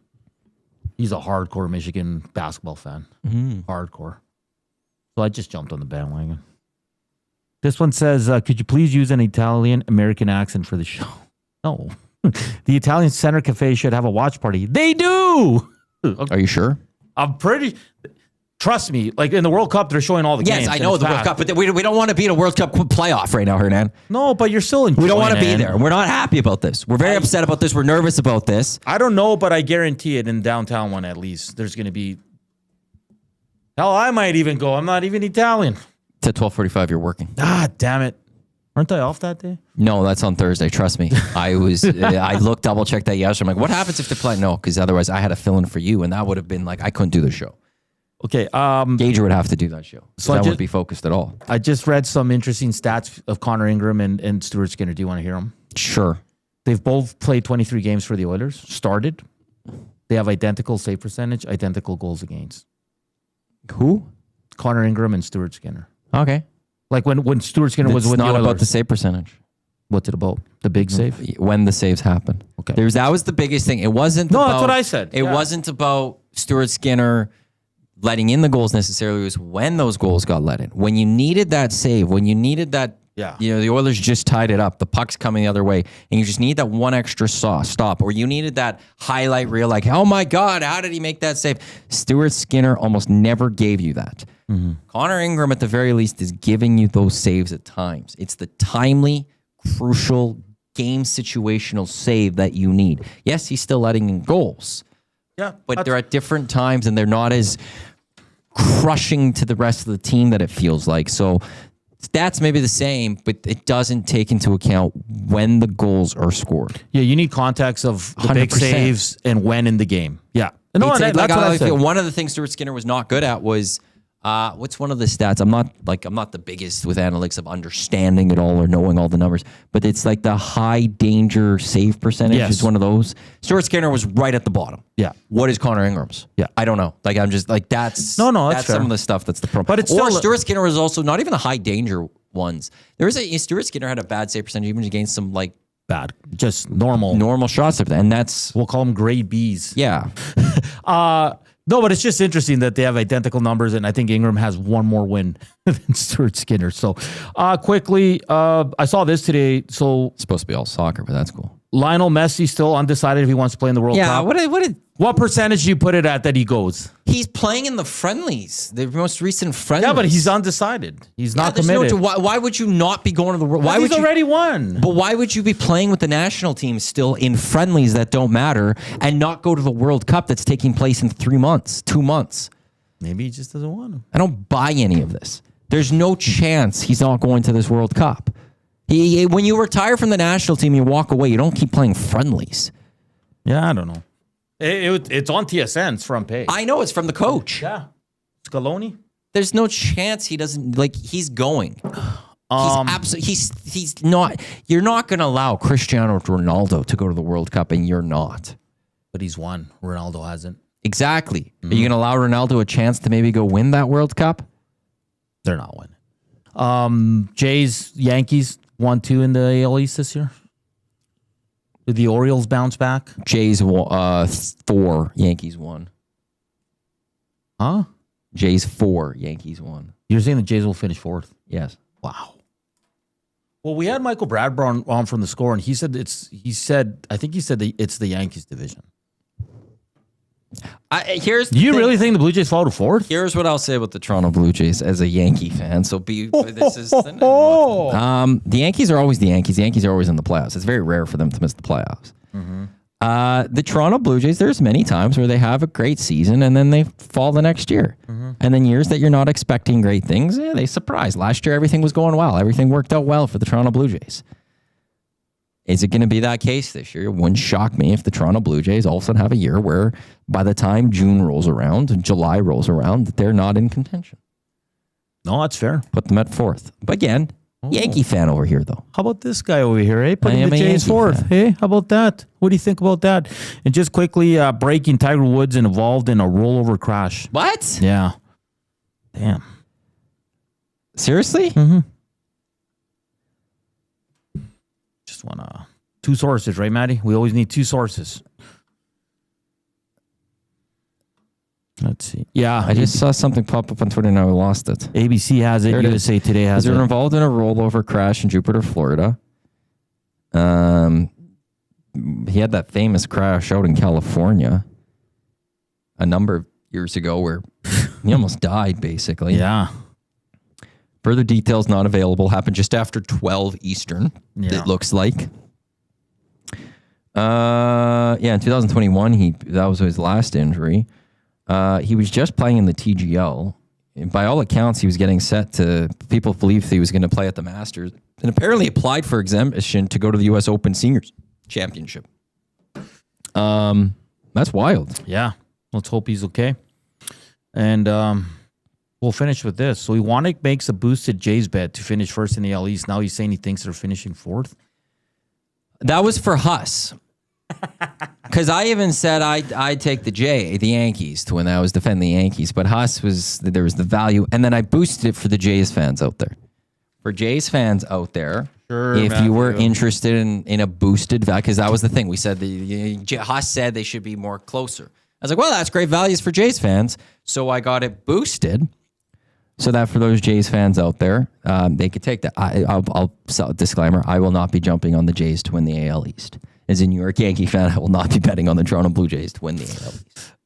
He's a hardcore Michigan basketball fan. Hardcore. So I just jumped on the bandwagon. This one says, could you please use an Italian-American accent for the show? No. The Italian Center Cafe should have a watch party. They do! Are you sure? I'm pretty... Trust me, like in the World Cup, they're showing all the games. Yes, I know the World Cup, but we don't want to be in a World Cup playoff right now, Hernan. No, but you're still enjoying. We don't want to be there. We're not happy about this. We're very upset about this. We're nervous about this. I don't know, but I guarantee it in downtown one at least. There's going to be... Hell, I might even go. I'm not even Italian. It's at 12:45. You're working. Ah, damn it. Aren't I off that day? No, that's on Thursday. Trust me. I was. I looked, double checked that yesterday. I'm like, what happens if they play? No, because otherwise I had to fill in for you, and that would have been like I couldn't do the show. Okay. Gager would have to do that show. So I wouldn't be focused at all. I just read some interesting stats of Connor Ingram and Stuart Skinner. Do you want to hear them? Sure. They've both played 23 games for the Oilers. Started. They have identical save percentage, identical goals against. Who? Connor Ingram and Stuart Skinner. Okay. Like when Stuart Skinner was with the Oilers. It's not about the save percentage. What's it about? The big save? When the saves happen. Okay. That was the biggest thing. It wasn't No, about, that's what I said. It wasn't about Stuart Skinner letting in the goals necessarily. It was when those goals got let in. When you needed that save, when you needed that, the Oilers just tied it up. The puck's coming the other way, and you just need that one extra stop, or you needed that highlight reel, like, oh my God, how did he make that save? Stuart Skinner almost never gave you that. Mm-hmm. Connor Ingram, at the very least, is giving you those saves at times. It's the timely, crucial, game situational save that you need. Yes, he's still letting in goals. Yeah, but they're at different times, and they're not as crushing to the rest of the team that it feels like. So stats may be the same, but it doesn't take into account when the goals are scored. Yeah, you need context of the 100%. Big saves and when in the game. Yeah. No, that's what I said. One of the things Stuart Skinner was not good at was what's one of the stats? I'm not the biggest with analytics of understanding it all or knowing all the numbers, but it's like the high danger save percentage is one of those. Stuart Skinner was right at the bottom. Yeah. What is Connor Ingram's? Yeah. I don't know. Like I'm just like that's that's some of the stuff that's the problem. But it's or Stuart Skinner was also not even the high danger ones. Stuart Skinner had a bad save percentage even against some like bad, just normal shots, and that's we'll call them grade Bs. Yeah. No, but it's just interesting that they have identical numbers, and I think Ingram has one more win than Stuart Skinner. So, quickly, I saw this today. So it's supposed to be all soccer, but that's cool. Lionel Messi still undecided if he wants to play in the World Cup. What percentage do you put it at that he goes? He's playing in the friendlies, the most recent friendlies. Yeah, but he's undecided. He's not committed. Why would you not be going to the World? Why would he's already won? But why would you be playing with the national team still in friendlies that don't matter and not go to the World Cup that's taking place in 3 months, 2 months? Maybe he just doesn't want to. I don't buy any of this. There's no chance he's not going to this World Cup. When you retire from the national team, you walk away. You don't keep playing friendlies. Yeah, I don't know. It's on TSN. It's front page. I know it's from the coach. Yeah, Scaloni. There's no chance he doesn't He's going. He's not. You're not going to allow Cristiano Ronaldo to go to the World Cup, and you're not. But he's won. Ronaldo hasn't. Exactly. Are you going to allow Ronaldo a chance to maybe go win that World Cup? They're not winning. Jays, Yankees 1-2 in the AL East this year. Did the Orioles bounce back? Jays 4, Yankees 1. Huh? Jays 4, Yankees 1. You're saying the Jays will finish 4th? Yes. Wow. Well, we had Michael Bradburn on from the Score, and he said it's the Yankees division. Do you really think the Blue Jays fall to 4th? Here's what I'll say about the Toronto Blue Jays as a Yankee fan. So this is the Yankees are always the Yankees. The Yankees are always in the playoffs. It's very rare for them to miss the playoffs. Mm-hmm. The Toronto Blue Jays, there's many times where they have a great season and then they fall the next year. Mm-hmm. And then years that you're not expecting great things, they surprise. Last year, everything was going well. Everything worked out well for the Toronto Blue Jays. Is it going to be that case this year? It wouldn't shock me if the Toronto Blue Jays all of a sudden have a year where by the time June rolls around and July rolls around, they're not in contention. No, that's fair. Put them at 4th. But again, Yankee fan over here, though. How about this guy over here, eh? Putting the Jays 4th. Hey, how about that? What do you think about that? And just quickly, breaking Tiger Woods involved in a rollover crash. What? Yeah. Damn. Seriously? Mm-hmm. Just want to... 2 sources, right, Matty? We always need 2 sources. Let's see. Yeah. I just saw something pop up on Twitter and I lost it. ABC has it. USA Today has it. They're involved in a rollover crash in Jupiter, Florida. He had that famous crash out in California a number of years ago where he almost died, basically. Yeah. Further details not available. Happened just after 12 Eastern, it looks like. In 2021, that was his last injury. He was just playing in the TGL. And by all accounts, he was getting set to, people believe he was going to play at the Masters, and apparently applied for exemption to go to the U.S. Open Seniors Championship. That's wild. Yeah. Let's hope he's okay. And we'll finish with this. So Iwanyk makes a boosted Jays bet to finish first in the AL East. Now he's saying he thinks they're finishing 4th. That was for Huss. Because I even said I'd take the Yankees to win. I was defending the Yankees, but Huss there was the value, and then I boosted it for the Jays fans out there. For Jays fans out there, if you were interested in a boosted value, because that was the thing we said. Huss said they should be more closer. I was like, well, that's great values for Jays fans, so I got it boosted. So that for those Jays fans out there, they could take that. I'll disclaimer: I will not be jumping on the Jays to win the AL East. As a New York Yankee fan, I will not be betting on the Toronto Blue Jays to win the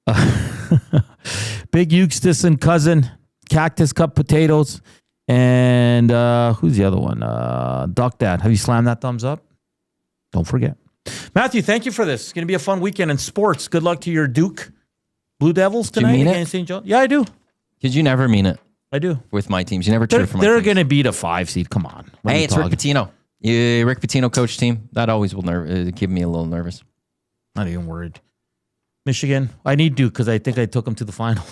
AL East. Big Eustace and cousin, Cactus Cup potatoes, and who's the other one? Duck Dad. Have you slammed that thumbs up? Don't forget. Matthew, thank you for this. It's going to be a fun weekend in sports. Good luck to your Duke Blue Devils tonight against St. John. Yeah, I do. Because you never mean it. I do. With my teams. You never cheer for my teams. They're going to beat a 5 seed. Come on. Hey, it's Rick Pitino. Rick Pitino coach team. That always will keep me a little nervous. Not even worried. Michigan. I need Duke because I think I took them to the final.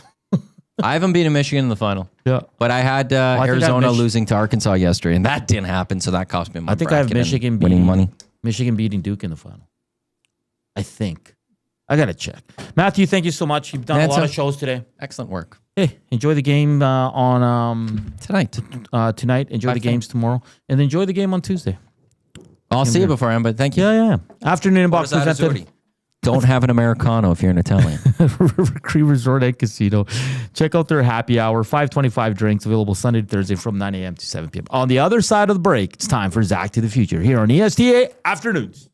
I haven't beaten Michigan in the final. Yeah. But I had Arizona losing to Arkansas yesterday, and that didn't happen, so that cost me my I think I have Michigan winning money. Michigan beating Duke in the final. I think. I got to check. Matthew, thank you so much. You've done a lot of shows today. Excellent work. Hey, enjoy the game on tonight. Tonight. Enjoy the games tomorrow. And enjoy the game on Tuesday. I'll see you beforehand, but thank you. Yeah. Afternoon Box presented. Don't have an Americano if you're an Italian. River Cree Resort and Casino. Check out their happy hour. 525 drinks available Sunday to Thursday from 9 a.m. to 7 p.m. On the other side of the break, it's time for Zack to the Future here on ESTA Afternoons.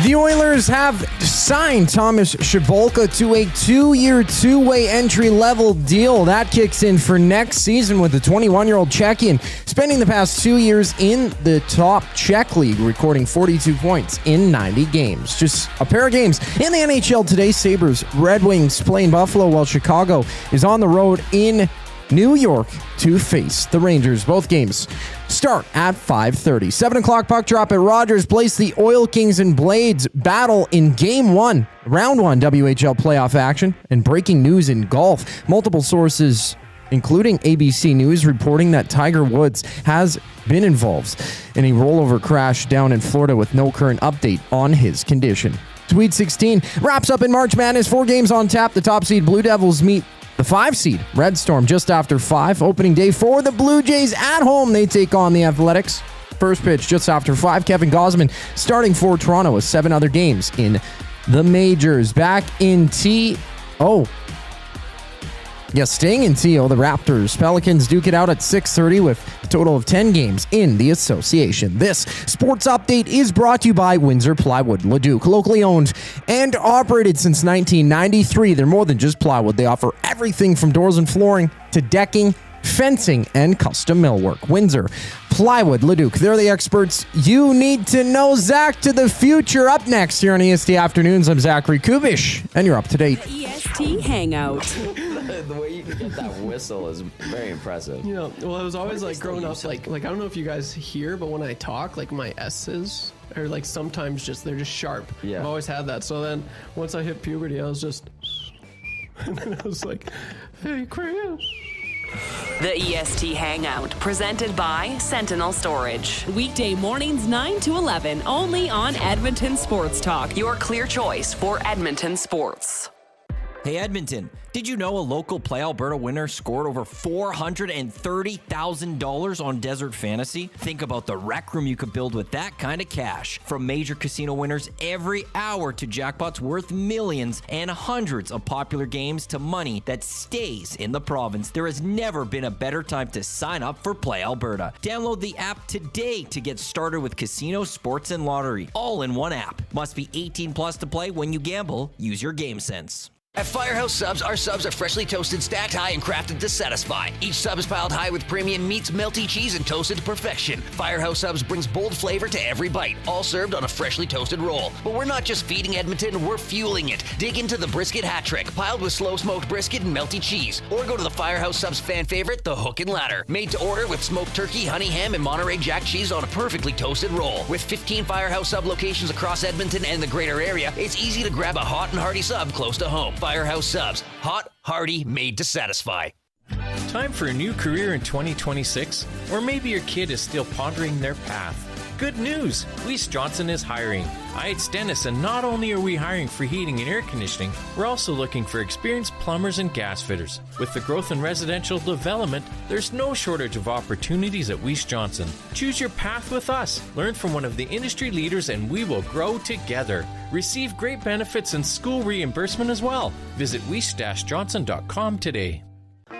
The Oilers have signed Thomas Chabulka to a 2-year, two-way entry-level deal. That kicks in for next season with the 21-year-old Czechian spending the past 2 years in the top Czech league, recording 42 points in 90 games. Just a pair of games in the NHL today. Sabres, Red Wings play in Buffalo while Chicago is on the road in New York to face the Rangers. Both games start at 5:30. 7 o'clock puck drop at Rogers Place. The Oil Kings and Blades battle in Game 1, Round 1 WHL playoff action. And breaking news in golf. Multiple sources, including ABC News, reporting that Tiger Woods has been involved in a rollover crash down in Florida with no current update on his condition. Sweet 16 wraps up in March Madness. 4 games on tap. The top seed Blue Devils meet the 5 seed Red Storm just after 5. Opening day for the Blue Jays at home. They take on the Athletics. First pitch just after 5. Kevin Gausman starting for Toronto with 7 other games in the majors. Back in T.O. Yes, staying in T.O., the Raptors. Pelicans duke it out at 6:30 with a total of 10 games in the association. This sports update is brought to you by Windsor Plywood, Leduc. Locally owned and operated since 1993. They're more than just plywood. They offer everything from doors and flooring to decking fencing, and custom millwork. Windsor, Plywood, Leduc. They're the experts you need to know. Zach to the future. Up next here on EST Afternoons, I'm Zachary Kubusch, and you're up to date. EST Hangout. The way you can get that whistle is very impressive. You know, well, I was always like growing up, like I don't know if you guys hear, but when I talk, like my S's are like sometimes they're just sharp. Yeah. I've always had that. So then once I hit puberty, I was just, and then I was like, hey, Chris. The EST Hangout, presented by Sentinel Storage. Weekday mornings 9 to 11, only on Edmonton Sports Talk. Your clear choice for Edmonton sports. Hey Edmonton, did you know a local Play Alberta winner scored over $430,000 on Desert Fantasy? Think about the rec room you could build with that kind of cash. From major casino winners every hour to jackpots worth millions and hundreds of popular games to money that stays in the province, there has never been a better time to sign up for Play Alberta. Download the app today to get started with casino, sports, and lottery, all in one app. Must be 18 plus to play. When you gamble, use your game sense. At Firehouse Subs, our subs are freshly toasted, stacked high, and crafted to satisfy. Each sub is piled high with premium meats, melty cheese, and toasted to perfection. Firehouse Subs brings bold flavor to every bite, all served on a freshly toasted roll. But we're not just feeding Edmonton, we're fueling it. Dig into the brisket hat trick, piled with slow-smoked brisket and melty cheese. Or go to the Firehouse Subs fan favorite, the Hook and Ladder. Made to order with smoked turkey, honey ham, and Monterey Jack cheese on a perfectly toasted roll. With 15 Firehouse Sub locations across Edmonton and the greater area, it's easy to grab a hot and hearty sub close to home. Firehouse Subs. Hot, hearty, made to satisfy. Time for a new career in 2026? Or maybe your kid is still pondering their path. Good news! Weiss Johnson is hiring. It's Dennis, and not only are we hiring for heating and air conditioning, we're also looking for experienced plumbers and gas fitters. With the growth in residential development, there's no shortage of opportunities at Weiss Johnson. Choose your path with us. Learn from one of the industry leaders, and we will grow together. Receive great benefits and school reimbursement as well. Visit weiss-johnson.com today.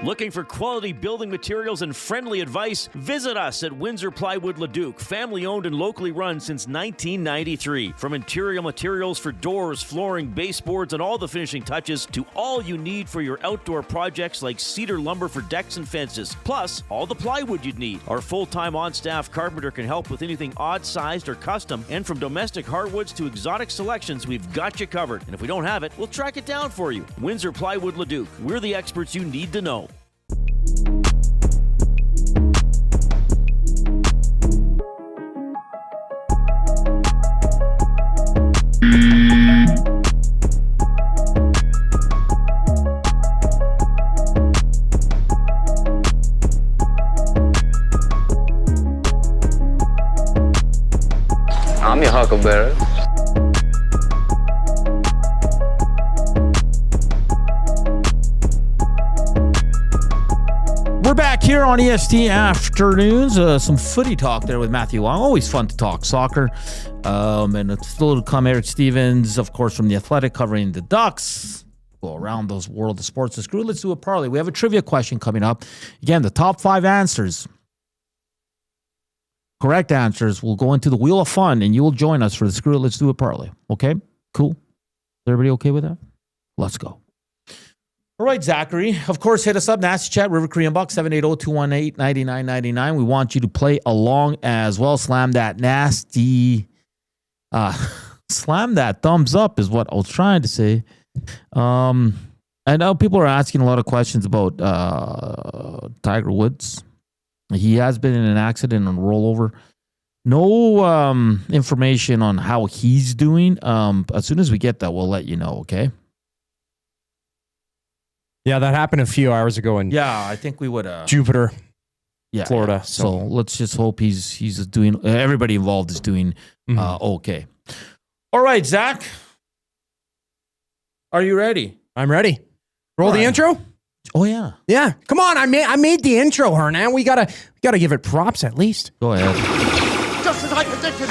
Looking for quality building materials and friendly advice? Visit us at Windsor Plywood Leduc, family owned and locally run since 1993. From interior materials for doors, flooring, baseboards, and all the finishing touches to all you need for your outdoor projects like cedar lumber for decks and fences, plus all the plywood you'd need. Our full-time on-staff carpenter can help with anything odd-sized or custom, and from domestic hardwoods to exotic selections, we've got you covered. And if we don't have it, we'll track it down for you. Windsor Plywood Leduc, we're the experts you need to know. I'm your huckleberry. We're back here on EST Afternoons. Some footy talk there with Matthew Long. Always fun to talk soccer. And it's still to come. Eric Stevens, of course, from The Athletic, covering the Ducks. Go around those world of sports. So screw it, let's do a parlay. We have a trivia question coming up. Again, the top 5 answers. Correct answers will go into the Wheel of Fun, and you will join us for the Screw It, Let's Do a Parlay. Okay? Cool. Is everybody okay with that? Let's go. All right, Zachary. Of course, hit us up. Nasty Chat, River Korean Buck, 780-218-9999. We want you to play along as well. Slam that nasty... slam that thumbs up is what I was trying to say. I know people are asking a lot of questions about Tiger Woods. He has been in an accident and rollover. No information on how he's doing. As soon as we get that, we'll let you know, okay? Yeah, that happened a few hours ago in I think we would Jupiter, Florida. Yeah. So let's just hope he's doing. Everybody involved is doing okay. All right, Zach, are you ready? I'm ready. Roll the intro. Oh yeah, yeah. Come on, I made the intro, Hernan. We gotta give it props at least. Go ahead. Just as I predicted,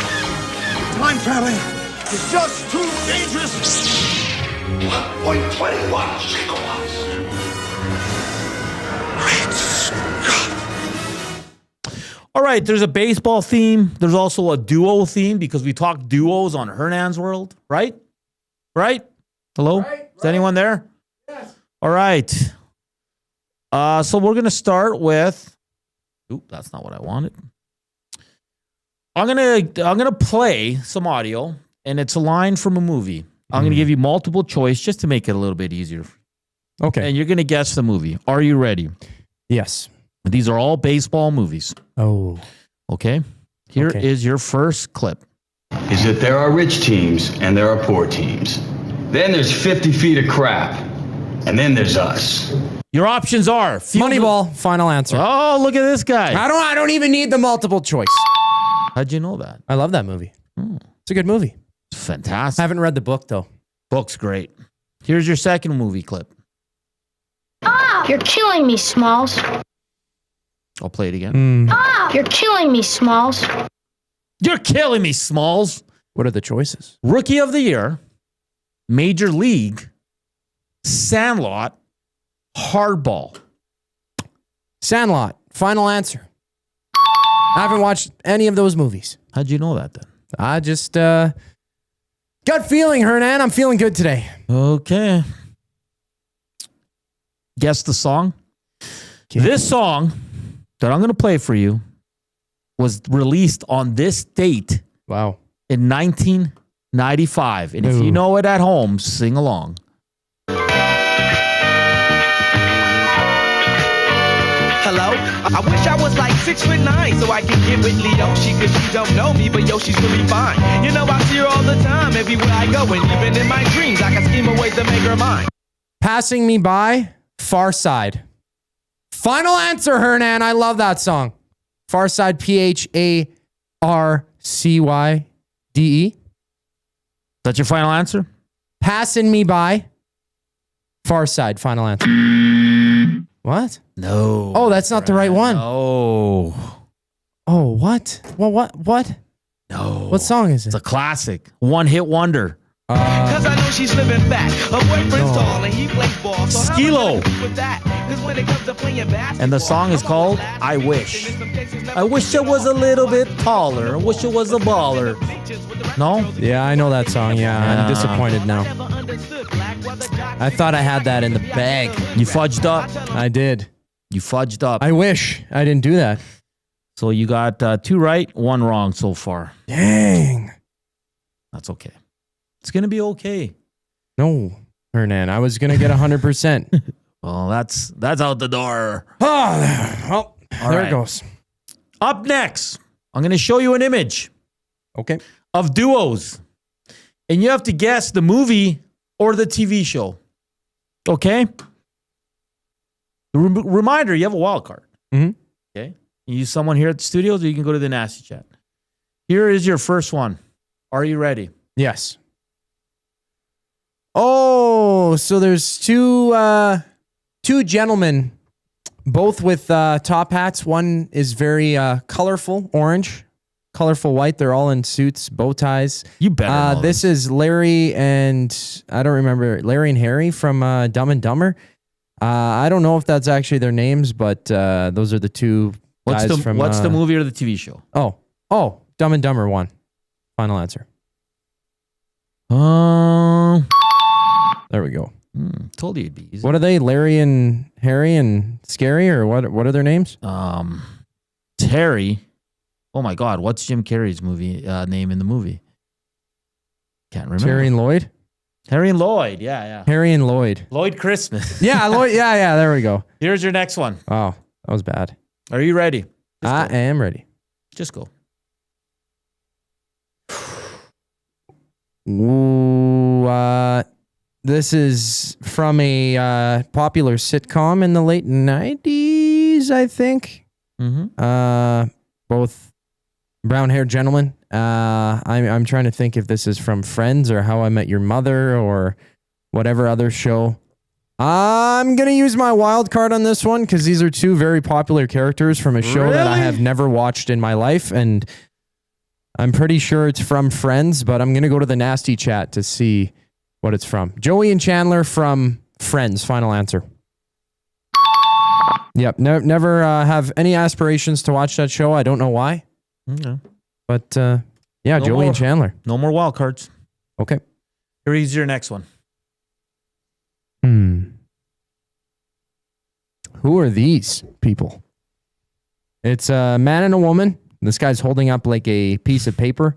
time traveling is just too dangerous. 1.21 gigawatts. All right, there's a baseball theme. There's also a duo theme because we talk duos on Hernan's World, right? Right? Hello? Is anyone there? Yes. All right. So we're gonna start with. Oop, that's not what I wanted. I'm gonna play some audio, and it's a line from a movie. I'm gonna give you multiple choice just to make it a little bit easier. Okay. And you're gonna guess the movie. Are you ready? Yes. These are all baseball movies. Oh. Okay. Here is your first clip. Is that there are rich teams and there are poor teams. Then there's 50 feet of crap. And then there's us. Your options are Moneyball. Final answer. Oh, look at this guy. I don't even need the multiple choice. How'd you know that? I love that movie. It's a good movie. It's fantastic. I haven't read the book though. Book's great. Here's your second movie clip. You're killing me, Smalls. I'll play it again. You're killing me, Smalls. You're killing me, Smalls. What are the choices? Rookie of the Year, Major League, Sandlot, Hardball. Sandlot. Final answer. I haven't watched any of those movies. How'd you know that then? I just gut feeling, Hernan. I'm feeling good today. Okay. Guess the song. Okay. This song that I'm going to play for you was released on this date. Wow. In 1995. And if you know it at home, sing along. Hello? I wish I was like 6'9" so I could get with Leoshi, cause she don't know me, but yo, she's really fine. You know, I see her all the time, everywhere I go, and even in my dreams, I can scheme a way to make her mine. Passing Me By, Far Side. Final answer, Hernan. I love that song. Far Side, Pharcyde. That's your final answer? Passing Me By, Far Side. Final answer. What? No. Oh, that's not the right one. No. Oh, what? What? No. What song is it? It's a classic. One hit wonder. Cause I know she's living back. Her boyfriend's tall and he plays ball. So Skilo. with that? Cause when it comes to playing basketball, And the song is called I Wish. I wish I was a little bit taller. I wish I was a baller. No? Yeah, I know that song. Yeah, I'm disappointed now. I thought I had that in the bag. You fudged up. I did. You fudged up. I wish I didn't do that. So you got 2 right, 1 wrong so far. Dang. That's okay. It's going to be okay. No, Hernan. I was going to get 100%. Well, that's out the door. Well, there it goes. Up next, I'm going to show you an image. Okay. Of duos. And you have to guess the movie or the TV show. Okay? Reminder, you have a wild card. Mm-hmm. Okay? You use someone here at the studios, or you can go to the Nasty Chat. Here is your first one. Are you ready? Yes. Oh, so there's two gentlemen, both with top hats. One is very colorful, orange, colorful white. They're all in suits, bow ties. You better know this is Larry and I don't remember, Larry and Harry from Dumb and Dumber. I don't know if that's actually their names, but those are the two guys from... What's the movie or the TV show? Oh, Dumb and Dumber 1. Final answer. There we go. Told you it'd be easy. What are they? Larry and Harry and Scary, or what are their names? Terry. Oh my God, what's Jim Carrey's movie name in the movie? Can't remember. Terry and Lloyd? Harry and Lloyd, yeah. Harry and Lloyd. Lloyd Christmas. Yeah, Lloyd. Yeah, there we go. Here's your next one. Oh, that was bad. Are you ready? I am ready. Just go. Ooh, this is from a popular sitcom in the late 90s, I think. Mm-hmm. Both brown-haired gentlemen. I'm trying to think if this is from Friends or How I Met Your Mother or whatever other show. I'm going to use my wild card on this one because these are two very popular characters from a show that I have never watched in my life, and I'm pretty sure it's from Friends, but I'm going to go to the Nasty Chat to see what it's from. Joey and Chandler from Friends. Final answer. Yep. Never have any aspirations to watch that show. I don't know why. Okay. But yeah, Joey and Chandler. No more wild cards. Okay. Here's your next one. Who Who are these people? It's a man and a woman. This guy's holding up like a piece of paper.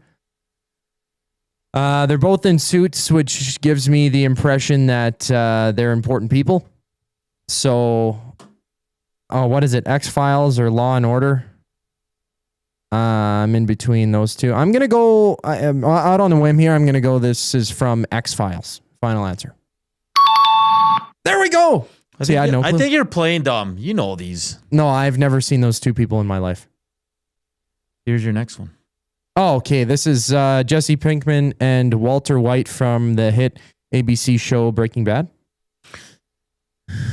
They're both in suits, which gives me the impression that they're important people. So, what is it? X-Files or Law and Order? I'm in between those two. I'm going to go out on a whim here. I'm going to go, this is from X-Files. Final answer. There we go. I think you're playing dumb. You know these. No, I've never seen those two people in my life. Here's your next one. Oh, okay. This is Jesse Pinkman and Walter White from the hit ABC show Breaking Bad.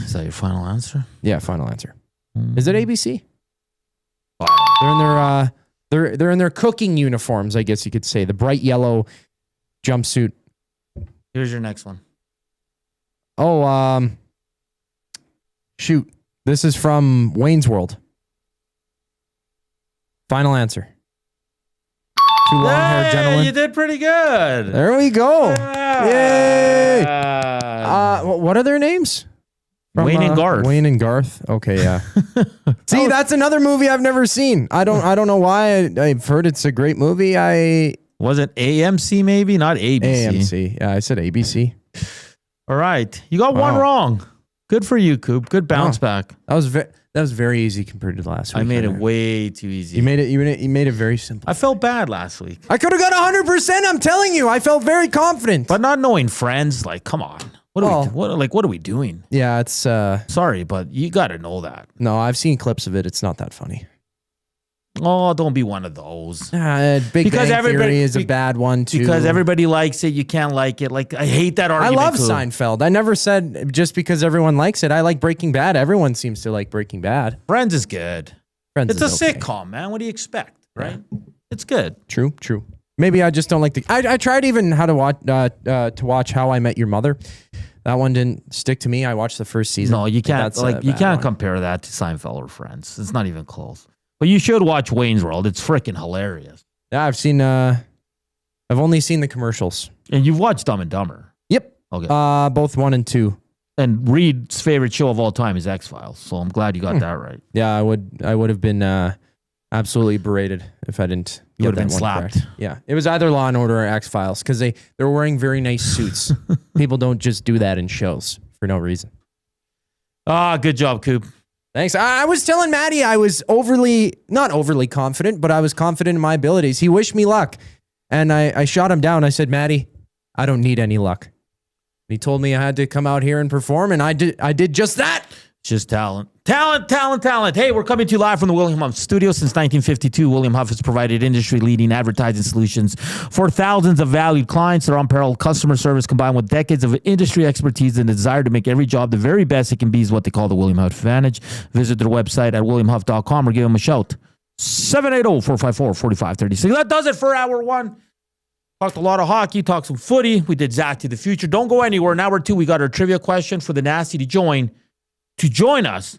Is that your final answer? Yeah, final answer. Is it ABC? They're in their they're in their cooking uniforms, I guess you could say. The bright yellow jumpsuit. Here's your next one. Oh, shoot. This is from Wayne's World. Final answer. Two long-haired gentlemen. You did pretty good. There we go. Yay! What are their names? Wayne and Garth. Wayne and Garth. Okay, yeah. See, that's another movie I've never seen. I don't know why. I've heard it's a great movie. Was it AMC maybe? Not ABC. AMC. Yeah, I said ABC. All right. You got one wrong. Good for you, Coop. Good bounce back. That was very easy compared to last week. I made it way too easy. You made it very simple. I felt bad last week. I could have got 100%. I'm telling you. I felt very confident. But not knowing friends, like, come on. What are we doing? Yeah, it's sorry, but you got to know that. No, I've seen clips of it. It's not that funny. Oh, don't be one of those. Big Bang Theory is a bad one too. Because everybody likes it, you can't like it. Like, I hate that argument. I love Seinfeld. I never said just because everyone likes it. I like Breaking Bad. Everyone seems to like Breaking Bad. Friends is good. It's a sitcom, man. What do you expect, right? Yeah. It's good. True. Maybe I just don't like the. I tried even how to watch How I Met Your Mother. That one didn't stick to me. I watched the first season. No, you can't. You can't compare that to Seinfeld or Friends. It's not even close. But you should watch Wayne's World. It's freaking hilarious. Yeah, I've seen. I've only seen the commercials. And you've watched Dumb and Dumber. Yep. Okay. Both 1 and 2. And Reed's favorite show of all time is X-Files. So I'm glad you got that right. Yeah, I would have been absolutely berated if I didn't. You would have been slapped. Correct. Yeah, it was either Law and Order or X-Files because they're wearing very nice suits. People don't just do that in shows for no reason. Good job, Coop. Thanks. I was telling Matty I was not overly confident, but I was confident in my abilities. He wished me luck, and I shot him down. I said, Matty, I don't need any luck. And he told me I had to come out here and perform, and I did just that. Just talent. Hey, we're coming to you live from the William Huff studio. Since 1952, William Huff has provided industry-leading advertising solutions for thousands of valued clients. Their unparalleled customer service combined with decades of industry expertise and the desire to make every job the very best it can be is what they call the William Huff Advantage. Visit their website at williamhuff.com or give them a shout. 780-454-4536. That does it for hour one. Talked a lot of hockey, talked some footy. We did Zack to the future. Don't go anywhere. In hour two, we got our trivia question for the Nasty to join us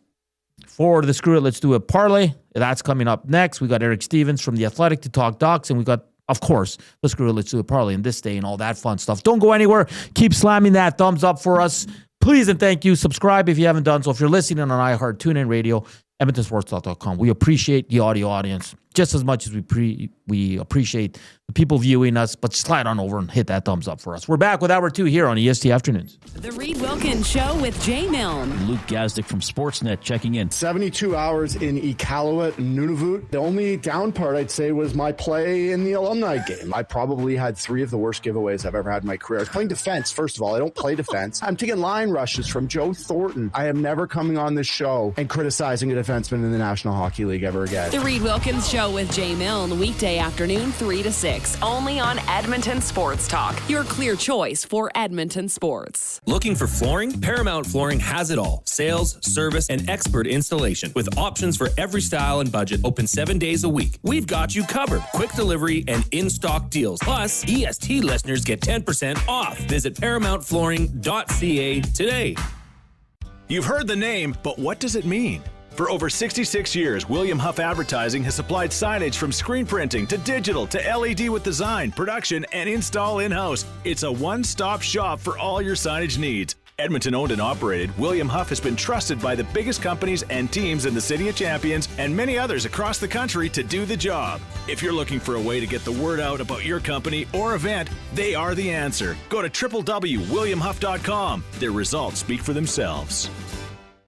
for the Screw It, Let's Do It parlay. That's coming up next. We got Eric Stevens from The Athletic to talk Ducks, and we got, of course, the Screw It, Let's Do It parlay in this day and all that fun stuff. Don't go anywhere. Keep slamming that thumbs up for us. Please and thank you. Subscribe if you haven't done so. If you're listening on iHeart, TuneIn Radio, EdmontonSportsTalk.com. We appreciate the audio audience just as much as we appreciate the people viewing us, but slide on over and hit that thumbs up for us. We're back with hour two here on EST Afternoons. The Reed Wilkins Show with Jay Milne. Luke Gazdick from Sportsnet checking in. 72 hours in Iqaluit, Nunavut. The only down part I'd say was my play in the alumni game. I probably had 3 of the worst giveaways I've ever had in my career. I was playing defense, first of all. I don't play defense. I'm taking line rushes from Joe Thornton. I am never coming on this show and criticizing a defenseman in the National Hockey League ever again. The Reed Wilkins Show with Jay Milne, weekday afternoon 3 to 6, only on Edmonton Sports Talk, your clear choice for Edmonton sports. Looking for flooring? Paramount Flooring has it all. Sales, service, and expert installation. With options for every style and budget, open 7 days a week. We've got you covered. Quick delivery and in-stock deals. Plus, EST listeners get 10% off. Visit ParamountFlooring.ca today. You've heard the name, but what does it mean? For over 66 years, William Huff Advertising has supplied signage from screen printing to digital to LED with design, production, and install in-house. It's a one-stop shop for all your signage needs. Edmonton owned and operated, William Huff has been trusted by the biggest companies and teams in the City of Champions and many others across the country to do the job. If you're looking for a way to get the word out about your company or event, they are the answer. Go to www.williamhuff.com. Their results speak for themselves.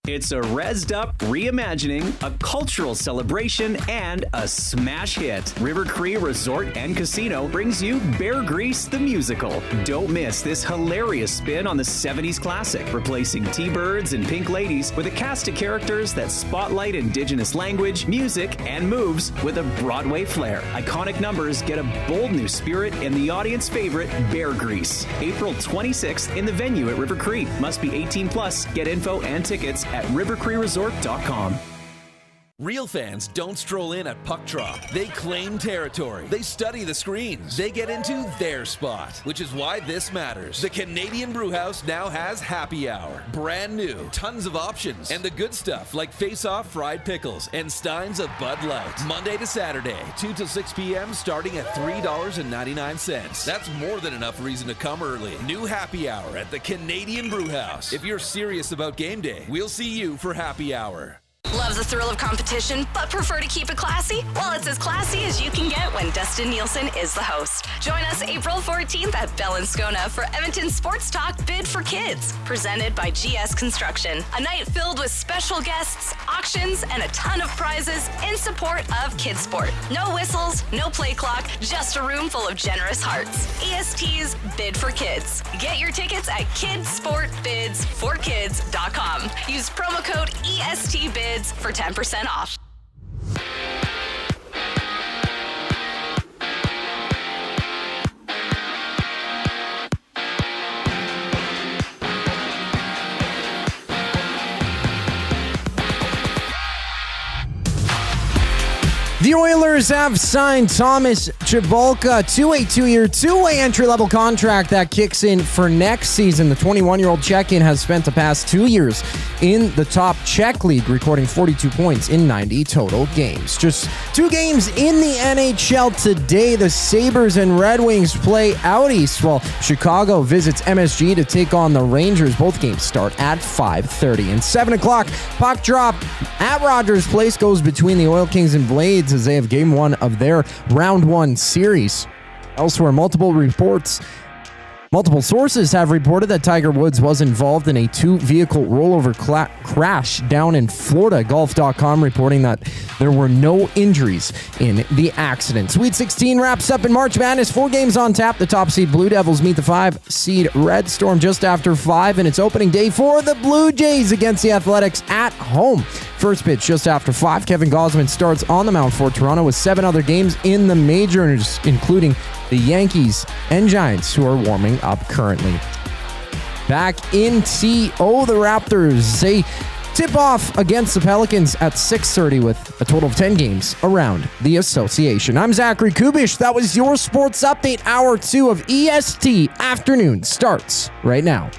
It's a rezzed up reimagining, a cultural celebration, and a smash hit. River Cree Resort and Casino brings you Bear Grease the Musical. Don't miss this hilarious spin on the 70s classic, replacing T-Birds and Pink Ladies with a cast of characters that spotlight Indigenous language, music, and moves with a Broadway flair. Iconic numbers get a bold new spirit in the audience favorite, Bear Grease. April 26th in the venue at River Cree. Must be 18 plus. Get info and tickets at rivercreeresort.com. Real fans don't stroll in at puck drop. They claim territory. They study the screens. They get into their spot, which is why this matters. The Canadian Brewhouse now has happy hour. Brand new, tons of options, and the good stuff like face-off fried pickles and steins of Bud Light. Monday to Saturday, 2 till 6 p.m. starting at $3.99. That's more than enough reason to come early. New happy hour at the Canadian Brewhouse. If you're serious about game day, we'll see you for happy hour. Love the thrill of competition, but prefer to keep it classy? Well, it's as classy as you can get when Dustin Nielsen is the host. Join us April 14th at Bell and Scona for Edmonton Sports Talk Bid for Kids, presented by GS Construction. A night filled with special guests, auctions, and a ton of prizes in support of kids sport. No whistles, no play clock, just a room full of generous hearts. EST's Bid for Kids. Get your tickets at kidsportbidsforkids.com. Use promo code ESTBIDS for 10% off. The Oilers have signed Thomas Chabalka to a 2-year, two-way entry-level contract that kicks in for next season. The 21-year-old Czech has spent the past 2 years in the top Czech league, recording 42 points in 90 total games. Just 2 games in the NHL today. The Sabres and Red Wings play out east, while Chicago visits MSG to take on the Rangers. Both games start at 5:30. And 7 o'clock, puck drop at Rogers Place goes between the Oil Kings and Blades as they have game 1 of their round 1 series. Elsewhere, multiple sources have reported that Tiger Woods was involved in a 2-vehicle rollover crash down in Florida. Golf.com reporting that there were no injuries in the accident. Sweet 16 wraps up in March Madness. 4 games on tap. The top seed Blue Devils meet the 5-seed Red Storm just after 5 in its opening day for the Blue Jays against the Athletics at home. First pitch just after 5. Kevin Gausman starts on the mound for Toronto with 7 other games in the majors, including the Yankees and Giants, who are warming up currently. Back in TO, the Raptors, they tip off against the Pelicans at 6:30 with a total of 10 games around the association. I'm Zachary Kubusch. That was your sports update. Hour 2 of EST Afternoon starts right now.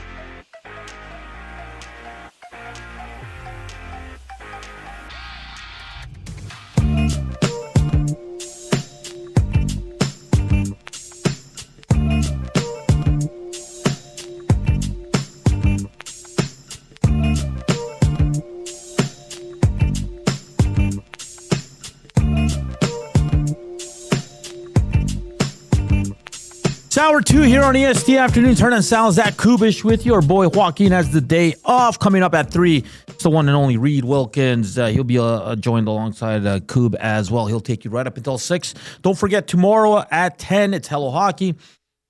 It's hour 2 here on EST Afternoons. Hernan, Salas, Zach, Kubusch with your boy Joaquin has the day off. Coming up at 3, it's the one and only Reed Wilkins. He'll be joined alongside Kub as well. He'll take you right up until 6. Don't forget, tomorrow at 10, it's Hello Hockey.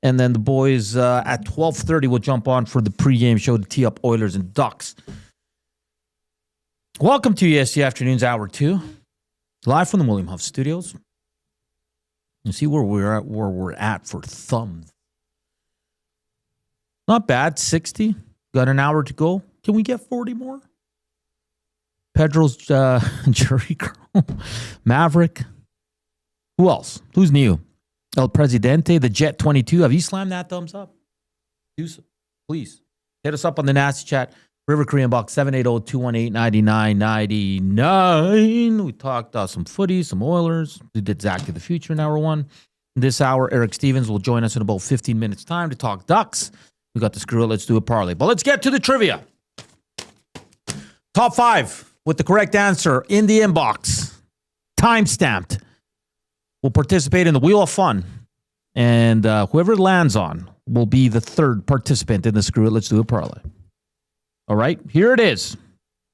And then the boys at 12:30 will jump on for the pregame show to tee up Oilers and Ducks. Welcome to EST Afternoons, hour 2. Live from the William Huff Studios. You see where we're at for thumbs. Not bad, 60. Got an hour to go. Can we get 40 more? Pedro's Jury Girl. Maverick. Who else? Who's new? El Presidente, the Jet 22. Have you slammed that thumbs up? Do so. Please. Hit us up on the Nasty Chat. River Korean Box 780-218-9999. We talked some footy, some Oilers. We did Zack to the Future in hour 1. This hour, Eric Stevens will join us in about 15 minutes' time to talk Ducks. We got the screw it, let's do a parlay. But let's get to the trivia. Top 5 with the correct answer in the inbox. Time-stamped. Will participate in the Wheel of Fun. And whoever it lands on will be the third participant in the screw it, let's do a parlay. All right, here it is.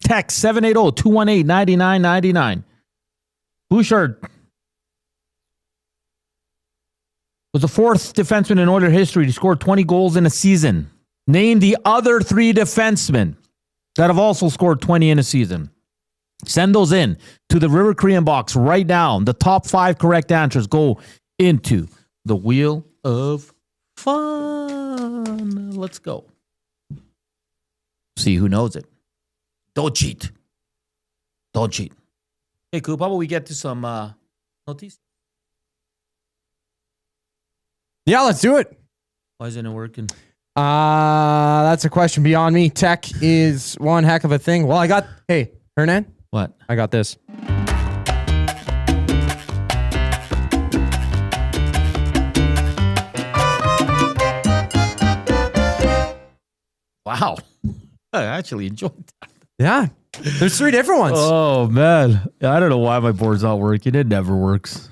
Text 780-218-9999. Bouchard was the fourth defenseman in Oilers history to score 20 goals in a season. Name the other 3 defensemen that have also scored 20 in a season. Send those in to the River Korean box right now. The top 5 correct answers go into the Wheel of Fun. Let's go. See who knows it. Don't cheat. Don't cheat. Hey, Coop, how about we get to some notices? Yeah, let's do it. Why isn't it working? That's a question beyond me. Tech is one heck of a thing. Well, hey, Hernan. What? I got this. Wow. I actually enjoyed that. Yeah. There's 3 different ones. Oh, man. I don't know why my board's not working. It never works.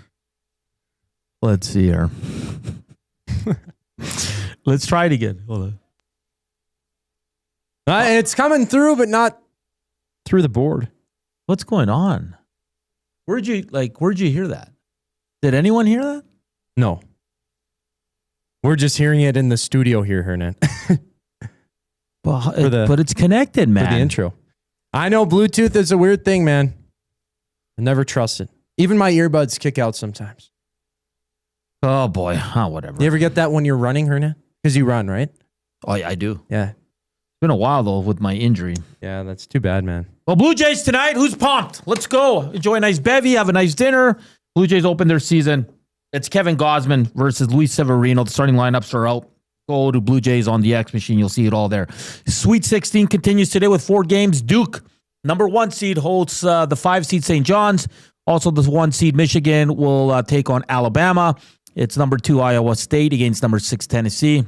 Let's see here. Let's try it again. Hold on. It's coming through, but not through the board. What's going on? Where'd you hear that? Did anyone hear that? No. We're just hearing it in the studio here, Hernan. But it's connected, man. For the intro. I know Bluetooth is a weird thing, man. I never trust it. Even my earbuds kick out sometimes. Oh, boy. Oh, whatever. You ever get that when you're running, Hernan? Because you run, right? Oh, yeah, I do. Yeah. It's been a while, though, with my injury. Yeah, that's too bad, man. Well, Blue Jays tonight. Who's pumped? Let's go. Enjoy a nice bevy. Have a nice dinner. Blue Jays open their season. It's Kevin Gausman versus Luis Severino. The starting lineups are out. Go to Blue Jays on the X machine. You'll see it all there. Sweet 16 continues today with 4 games. Duke, number 1 seed, holds the 5 seed St. John's. Also, the 1 seed Michigan will take on Alabama. It's number 2 Iowa State against number 6 Tennessee.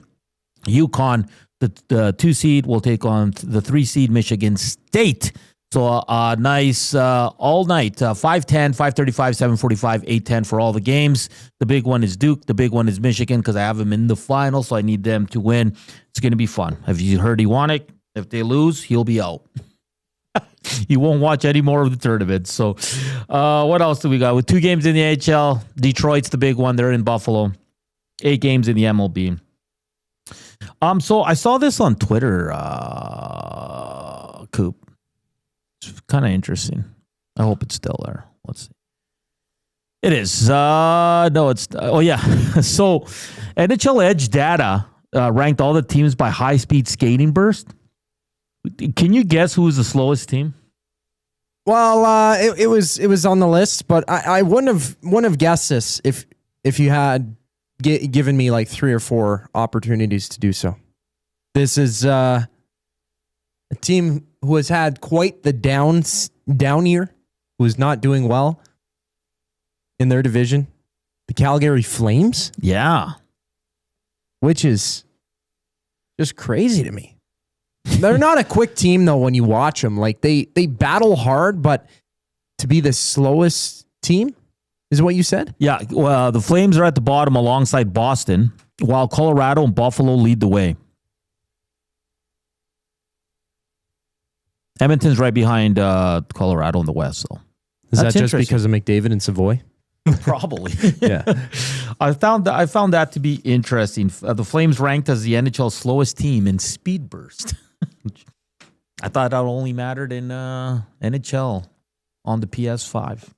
UConn, the 2 seed, will take on the 3 seed Michigan State. So nice all night, 5:10, 5:35, 7:45, 8:10 for all the games. The big one is Duke. The big one is Michigan because I have them in the final, so I need them to win. It's going to be fun. Have you heard Iwanyk? If they lose, he'll be out. He won't watch any more of the tournament. So what else do we got? With 2 games in the AHL, Detroit's the big one. They're in Buffalo. 8 games in the MLB. So I saw this on Twitter, Coop. It's kind of interesting. I hope it's still there. Let's see. It is. No, it's. Oh, yeah. So NHL Edge data ranked all the teams by high-speed skating burst. Can you guess who was the slowest team? Well, it was on the list, but I wouldn't have guessed this if you had given me like 3 or 4 opportunities to do so. This is a team who has had quite the down year, who is not doing well in their division. The Calgary Flames? Yeah. Which is just crazy to me. They're not a quick team, though, when you watch them. Like, they battle hard, but to be the slowest team is what you said? Yeah. Well, the Flames are at the bottom alongside Boston, while Colorado and Buffalo lead the way. Edmonton's right behind Colorado in the West. So is that just because of McDavid and Savoy? Probably. Yeah. I found that to be interesting. The Flames ranked as the NHL's slowest team in speed burst. I thought that only mattered in NHL on the PS5.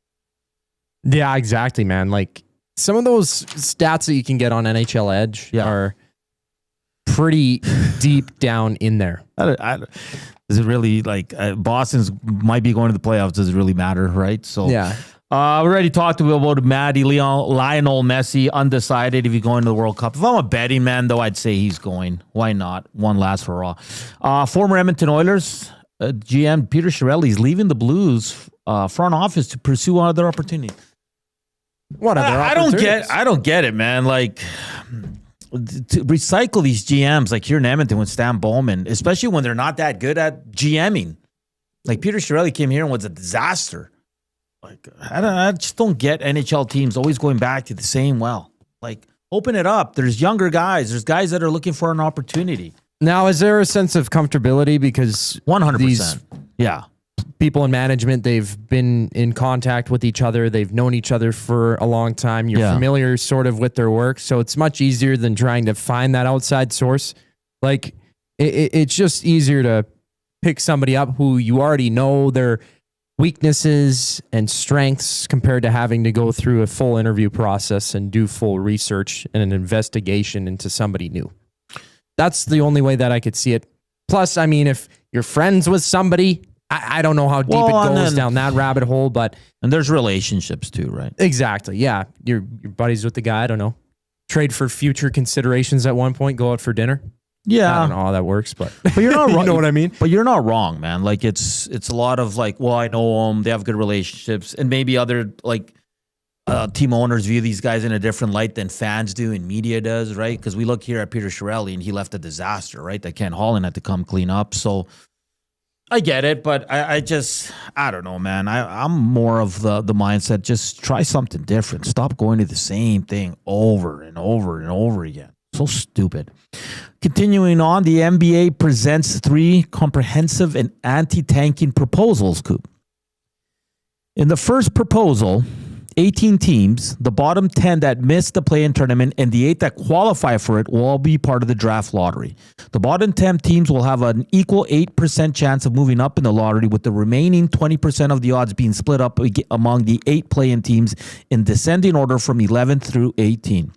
Yeah, exactly, man. Like some of those stats that you can get on NHL Edge are pretty deep down in there. Does it really, like, Boston's might be going to the playoffs? Does it really matter, right? So yeah. We already talked about Matty, Lionel Messi, undecided if he's going to the World Cup. If I'm a betting man, though, I'd say he's going. Why not? One last for all. Former Edmonton Oilers GM Peter Chiarelli is leaving the Blues front office to pursue other opportunities. What other I opportunities? don't get it, man. Like, to recycle these GMs like here in Edmonton with Stan Bowman, especially when they're not that good at GMing. Like Peter Chiarelli came here and was a disaster. Like I just don't get NHL teams always going back to the same well. Like open it up. There's younger guys. There's guys that are looking for an opportunity. Now, is there a sense of comfortability because 100%? Yeah. People in management, they've been in contact with each other. They've known each other for a long time. You're familiar sort of with their work. So it's much easier than trying to find that outside source. Like it's just easier to pick somebody up who you already know their weaknesses and strengths compared to having to go through a full interview process and do full research and an investigation into somebody new. That's the only way that I could see it. Plus, I mean, if you're friends with somebody, I don't know how deep it goes down that rabbit hole, but... And there's relationships too, right? Exactly, yeah. You're buddies with the guy, I don't know. Trade for future considerations at one point, go out for dinner. Yeah. I don't know how that works, but you're not wrong. You know what I mean? But you're not wrong, man. Like it's a lot of like, well, I know them, they have good relationships, and maybe other like team owners view these guys in a different light than fans do and media does, right? Because we look here at Peter Chiarelli and he left a disaster, right? That Ken Holland had to come clean up. So I get it, but I don't know, man. I'm more of the mindset, just try something different. Stop going to the same thing over and over and over again. So stupid. Continuing on, the NBA presents 3 comprehensive and anti-tanking proposals, Coop. In the first proposal, 18 teams, the bottom 10 that missed the play-in tournament, and the 8 that qualify for it will all be part of the draft lottery. The bottom 10 teams will have an equal 8% chance of moving up in the lottery, with the remaining 20% of the odds being split up among the 8 play-in teams in descending order from 11th through 18.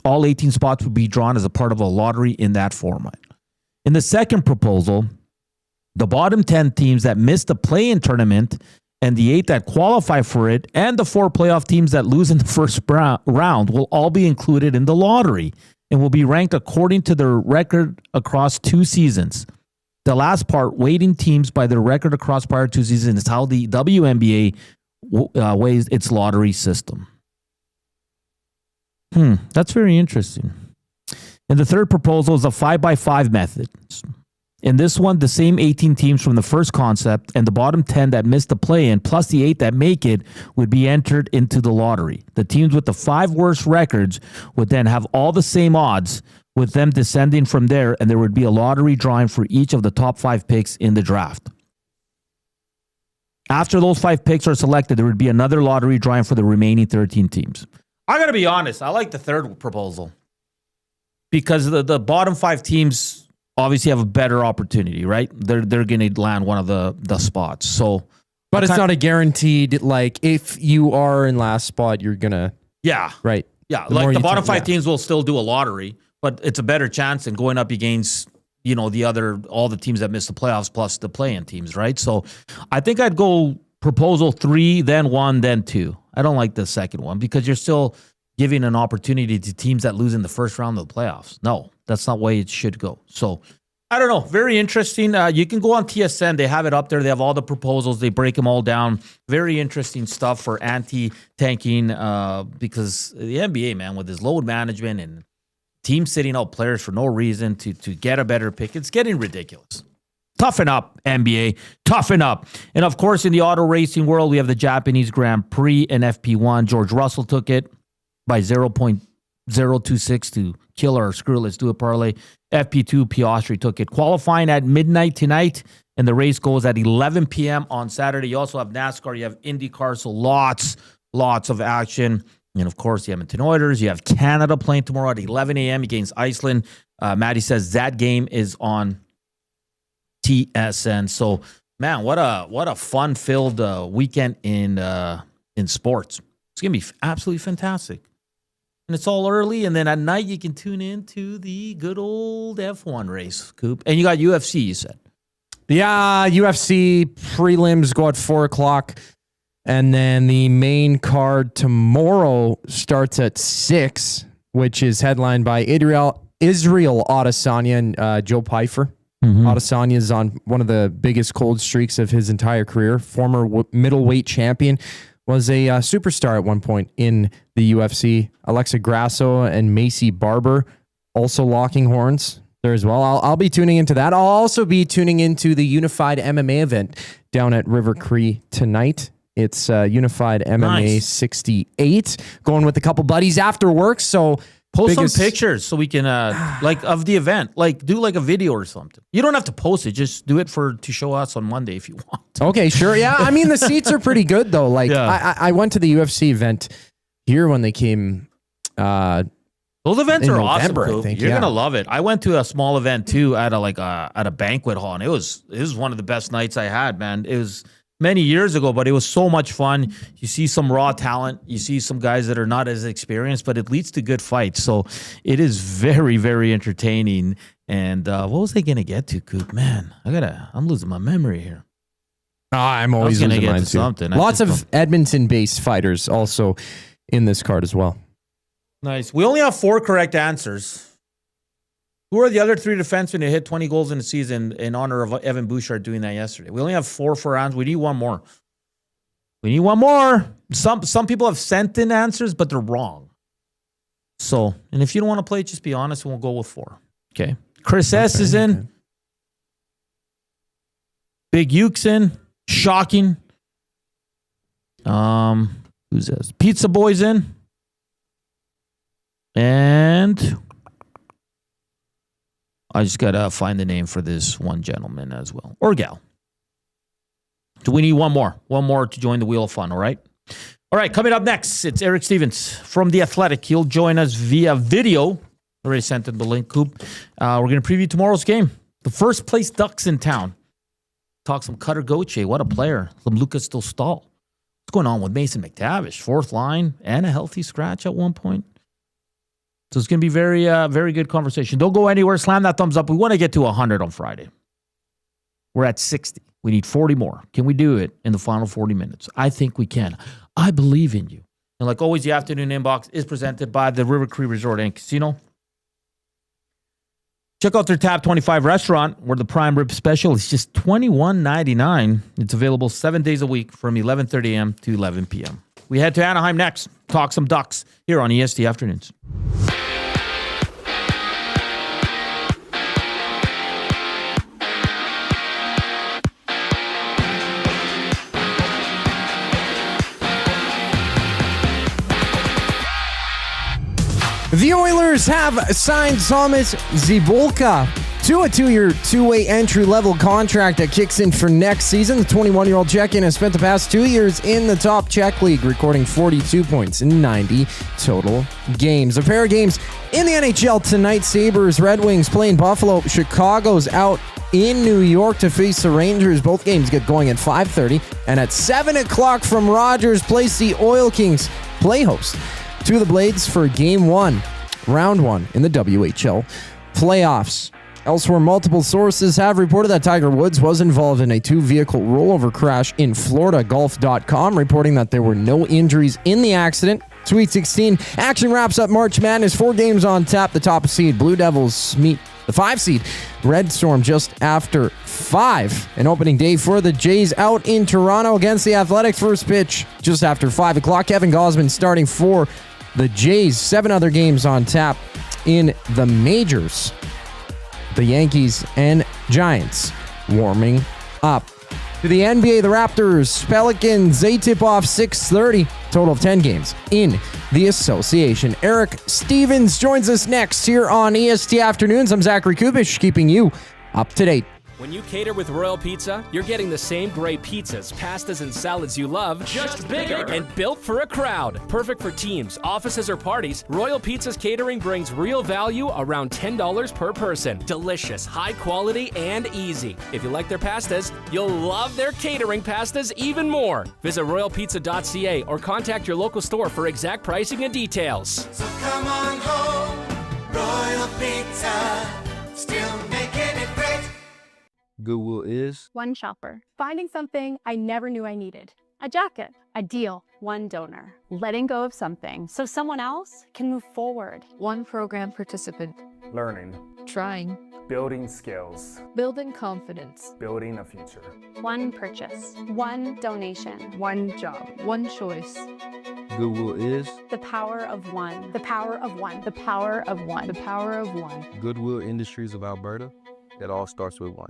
All 18 spots will be drawn as a part of a lottery in that format. In the second proposal, the bottom 10 teams that missed the play-in tournament and the 8 that qualify for it, and the 4 playoff teams that lose in the first round will all be included in the lottery and will be ranked according to their record across 2 seasons. The last part, weighting teams by their record across prior 2 seasons, is how the WNBA weighs its lottery system. That's very interesting. And the third proposal is a 5x5 method. In this one, the same 18 teams from the first concept and the bottom 10 that missed the play-in, plus the 8 that make it, would be entered into the lottery. The teams with the 5 worst records would then have all the same odds, with them descending from there, and there would be a lottery drawing for each of the top 5 picks in the draft. After those 5 picks are selected, there would be another lottery drawing for the remaining 13 teams. I got to be honest, I like the third proposal because the bottom 5 teams obviously have a better opportunity, right? They're going to land one of the spots. So, but it's not a guaranteed, like, if you are in last spot, you're going to... Yeah. Right. Yeah, like the bottom 5 teams will still do a lottery, but it's a better chance than going up against, you know, all the teams that miss the playoffs plus the play-in teams, right? So I think I'd go proposal 3, then 1, then 2. I don't like the second one because you're still giving an opportunity to teams that lose in the first round of the playoffs. No, that's not the way it should go. So I don't know. Very interesting. You can go on TSN. They have it up there. They have all the proposals. They break them all down. Very interesting stuff for anti-tanking because the NBA, man, with his load management and teams sitting out players for no reason to get a better pick, it's getting ridiculous. Toughen up, NBA. Toughen up. And, of course, in the auto racing world, we have the Japanese Grand Prix and FP1. George Russell took it by 0.026 to kill or screw it. Let's do a parlay. FP2, Piastri took it. Qualifying at midnight tonight, and the race goes at 11 p.m. on Saturday. You also have NASCAR. You have IndyCar, so lots of action. And, of course, the Edmonton Oilers. You have Canada playing tomorrow at 11 a.m. against Iceland. Matty says that game is on TSN. So, man, what a fun-filled weekend in sports. It's going to be absolutely fantastic. And it's all early, and then at night you can tune in to the good old F1 race, Coop. And you got UFC, you said. Yeah, UFC prelims go at 4 o'clock, and then the main card tomorrow starts at 6, which is headlined by Israel Adesanya and Joe Pyfer. Adesanya is on one of the biggest cold streaks of his entire career, former middleweight champion. was a superstar at one point in the UFC. Alexa Grasso and Macy Barber also locking horns there as well. I'll be tuning into that. I'll also be tuning into the Unified MMA event down at River Cree tonight. It's Unified MMA 68. Going with a couple buddies after work. So post some pictures so we can like of the event. Like do like a video or something. You don't have to post it. Just do it to show us on Monday if you want. Okay, sure. Yeah, I mean the seats are pretty good though. Like I went to the UFC event here when they came. Those events are awesome. I think. You're gonna love it. I went to a small event too at a banquet hall, and it was one of the best nights I had, man. It was many years ago, but it was so much fun. You see some raw talent. You see some guys that are not as experienced, but it leads to good fights. So it is very, very entertaining. And what was I gonna get to, Coop? Man, I'm losing my memory here. I'm always losing mine too. Something. Lots of Edmonton-based fighters also in this card as well. Nice. We only have 4 correct answers. Who are the other 3 defensemen who hit 20 goals in the season in honor of Evan Bouchard doing that yesterday? We only have 4 for answers. We need one more. Some people have sent in answers, but they're wrong. So, and if you don't want to play, just be honest and we'll go with 4. Okay. Chris S. is in. Okay. Big Uke's in. Shocking. Who's this? Pizza Boy's in. And I just got to find the name for this one gentleman as well. Or gal. Do we need one more? One more to join the Wheel of Fun, all right? All right, coming up next, it's Eric Stevens from The Athletic. He'll join us via video. Already sent him the link, Coop. We're going to preview tomorrow's game. The first place Ducks in town. Talk some Cutter Gauthier. What a player. Some Lucas Dostal. What's going on with Mason McTavish? 4th line and a healthy scratch at one point. So it's going to be very, very good conversation. Don't go anywhere. Slam that thumbs up. We want to get to 100 on Friday. We're at 60. We need 40 more. Can we do it in the final 40 minutes? I think we can. I believe in you. And like always, the afternoon inbox is presented by the River Cree Resort and Casino. Check out their Tab 25 restaurant where the prime rib special is just $21.99. It's available 7 days a week from 11:30 a.m. to 11 p.m. We head to Anaheim next. Talk some Ducks here on EST Afternoons. The Oilers have signed Thomas Zibolka to a 2-year, 2-way entry-level contract that kicks in for next season. The 21-year-old Czech has spent the past 2 years in the top Czech league, recording 42 points in 90 total games. A pair of games in the NHL tonight. Sabres, Red Wings playing Buffalo. Chicago's out in New York to face the Rangers. Both games get going at 5:30. And at 7 o'clock from Rogers Place, the Oil Kings play host to the Blades for Game 1, Round 1 in the WHL playoffs. Elsewhere, multiple sources have reported that Tiger Woods was involved in a 2-vehicle rollover crash in Florida. Golf.com reporting that there were no injuries in the accident. Sweet 16 action wraps up March Madness. 4 games on tap. The top seed Blue Devils meet the 5 seed Red Storm just after 5. An opening day for the Jays out in Toronto against the Athletics. First pitch just after 5 o'clock. Kevin Gausman starting for the Jays. 7 other games on tap in the majors. The Yankees and Giants warming up. To the NBA, the Raptors, Pelicans, they tip off 6:30. Total of 10 games in the association. Eric Stevens joins us next here on EST Afternoons. I'm Zachary Kubusch, keeping you up to date. When you cater with Royal Pizza, you're getting the same great pizzas, pastas, and salads you love, just bigger and built for a crowd. Perfect for teams, offices, or parties, Royal Pizza's catering brings real value around $10 per person. Delicious, high quality, and easy. If you like their pastas, you'll love their catering pastas even more. Visit royalpizza.ca or contact your local store for exact pricing and details. So come on home, Royal Pizza, still making it great. Goodwill is One shopper, finding something I never knew I needed. A jacket. A deal. One donor. Letting go of something so someone else can move forward. One program participant. Learning. Trying. Building skills. Building confidence. Building a future. One purchase. One donation. One job. One choice. Goodwill is The power of one. The power of one. The power of one. The power of one. Goodwill Industries of Alberta. It all starts with one.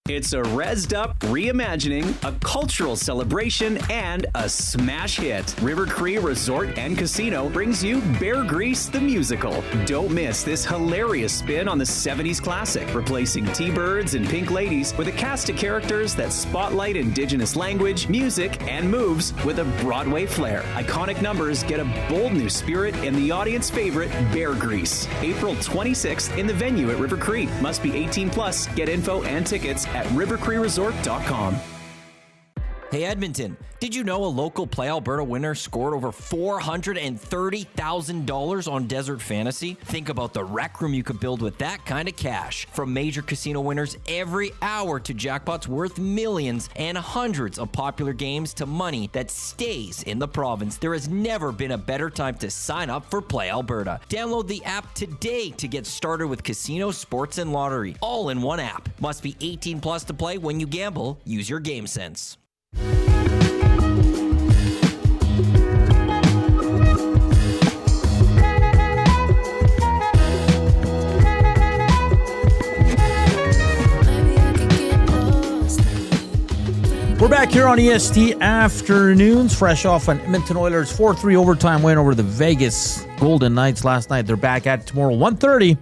It's a rezzed up reimagining, a cultural celebration, and a smash hit. River Cree Resort and Casino brings you Bear Grease the Musical. Don't miss this hilarious spin on the 70s classic, replacing T-Birds and Pink Ladies with a cast of characters that spotlight Indigenous language, music, and moves with a Broadway flair. Iconic numbers get a bold new spirit and the audience favorite, Bear Grease. April 26th in the venue at River Cree. Must be 18 plus. Get info and tickets at rivercreeresort.com. Hey Edmonton, did you know a local Play Alberta winner scored over $430,000 on Desert Fantasy? Think about the rec room you could build with that kind of cash. From major casino winners every hour to jackpots worth millions and hundreds of popular games to money that stays in the province, there has never been a better time to sign up for Play Alberta. Download the app today to get started with casino, sports, and lottery, all in one app. Must be 18 plus to play. When you gamble, use your game sense. We're back here on EST Afternoons, fresh off an Edmonton Oilers 4-3 overtime win over the Vegas Golden Knights last night. They're back at tomorrow 1:30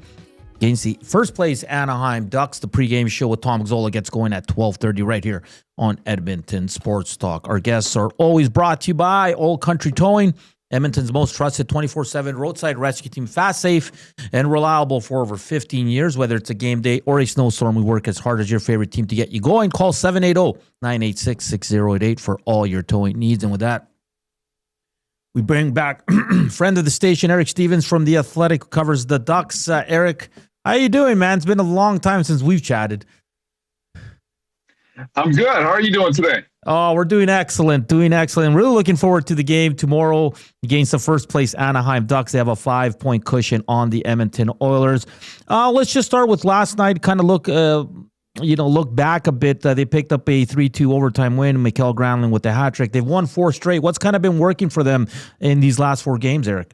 against the first place Anaheim Ducks. The pregame show with Tom Gazzola gets going at 12:30 right here on Edmonton Sports Talk. Our guests are always brought to you by Old Country Towing, Edmonton's most trusted 24/7 roadside rescue team, fast, safe, and reliable for over 15 years. Whether it's a game day or a snowstorm, we work as hard as your favorite team to get you going. Call 780-986-6088 for all your towing needs. And with that, we bring back friend of the station, Eric Stevens from The Athletic, who covers the Ducks. Eric, how you doing, man? It's been a long time since we've chatted. I'm good. How are you doing today? Oh, we're doing excellent. Really looking forward to the game tomorrow against the first place Anaheim Ducks. They have a 5-point cushion on the Edmonton Oilers. Let's just start with last night. Kind of look back a bit. They picked up a 3-2 overtime win. Mikael Granlund with the hat trick. They've won 4 straight. What's kind of been working for them in these last 4 games, Eric?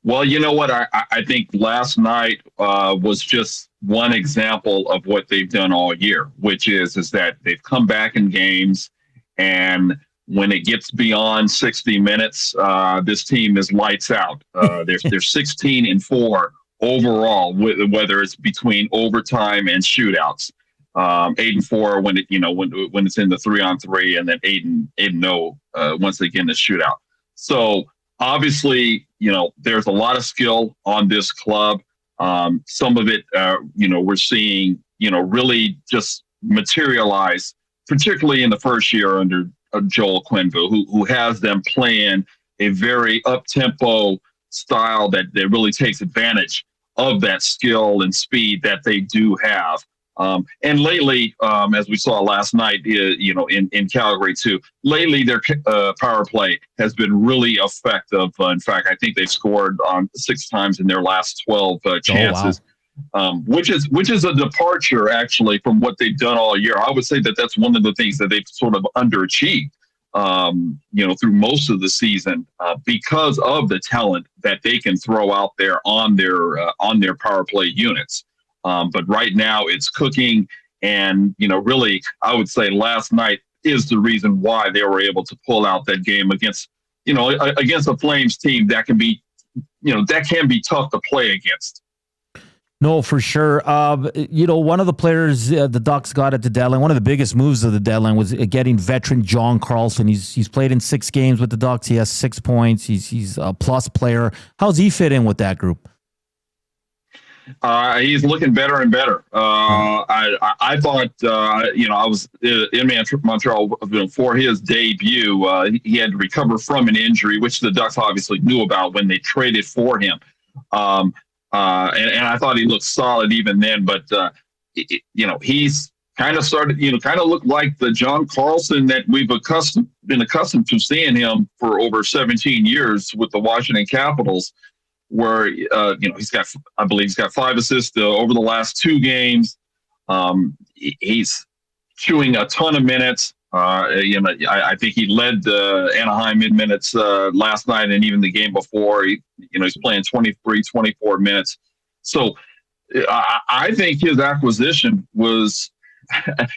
Well, you know what? I think last night was just one example of what they've done all year, which is that they've come back in games, and when it gets beyond 60 minutes, this team is lights out. They're 16-4 overall, whether it's between overtime and shootouts. 8-4 when it's in the 3-on-3, and then 8-0 once they get in the shootout. So obviously, there's a lot of skill on this club. Some of it, we're seeing, really just materialize, particularly in the first year under Joel Quenneville, who has them playing a very up-tempo style that really takes advantage of that skill and speed that they do have. And lately, as we saw last night, in Calgary too, lately their power play has been really effective. In fact, I think they've scored 6 times in their last 12 chances, which is a departure actually from what they've done all year. I would say that that's one of the things that they've sort of underachieved, through most of the season, because of the talent that they can throw out there on their power play units. But right now it's cooking, and, really, I would say last night is the reason why they were able to pull out that game against a Flames team that can be, that can be tough to play against. No, for sure. One of the players the Ducks got at the deadline, one of the biggest moves of the deadline was getting veteran John Carlson. He's played in 6 games with the Ducks. He has 6 points. He's a plus player. How's he fit in with that group? He's looking better and better. I thought, I was in Montreal for his debut. He had to recover from an injury, which the Ducks obviously knew about when they traded for him. And I thought he looked solid even then. But, he's kind of started, kind of looked like the John Carlson that we've been accustomed to seeing him for over 17 years with the Washington Capitals, where, I believe he's got 5 assists over the last 2 games. He's chewing a ton of minutes. I think he led the Anaheim in minutes last night and even the game before. He's playing 23, 24 minutes. So I think his acquisition was,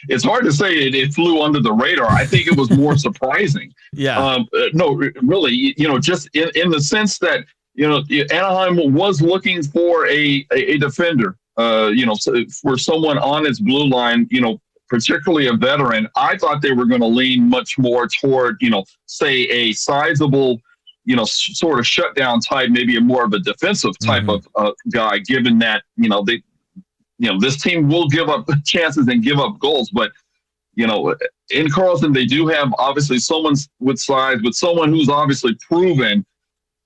it's hard to say it flew under the radar. I think it was more surprising. Yeah. No, really, just in the sense that, Anaheim was looking for a defender, for someone on its blue line, particularly a veteran. I thought they were going to lean much more toward, say a sizable, sort of shutdown type, maybe a more of a defensive type of guy, given that, this team will give up chances and give up goals. But, in Carlson, they do have obviously someone with size, but someone who's obviously proven,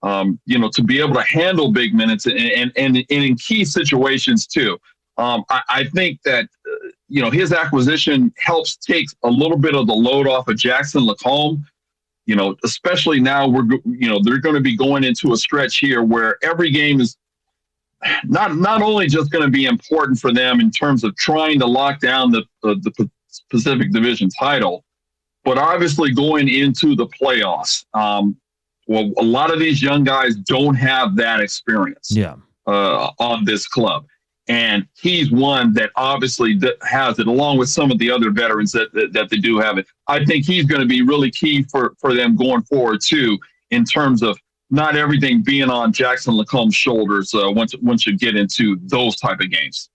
to be able to handle big minutes and in key situations too. I think that, his acquisition helps take a little bit of the load off of Jackson Lacombe, especially now they're going to be going into a stretch here where every game is not only just going to be important for them in terms of trying to lock down the Pacific Division title, but obviously going into the playoffs. Well, a lot of these young guys don't have that experience on this club. And he's one that obviously has it, along with some of the other veterans that they do have it. I think he's going to be really key for them going forward, too, in terms of not everything being on Jackson Lacombe's shoulders once you get into those type of games.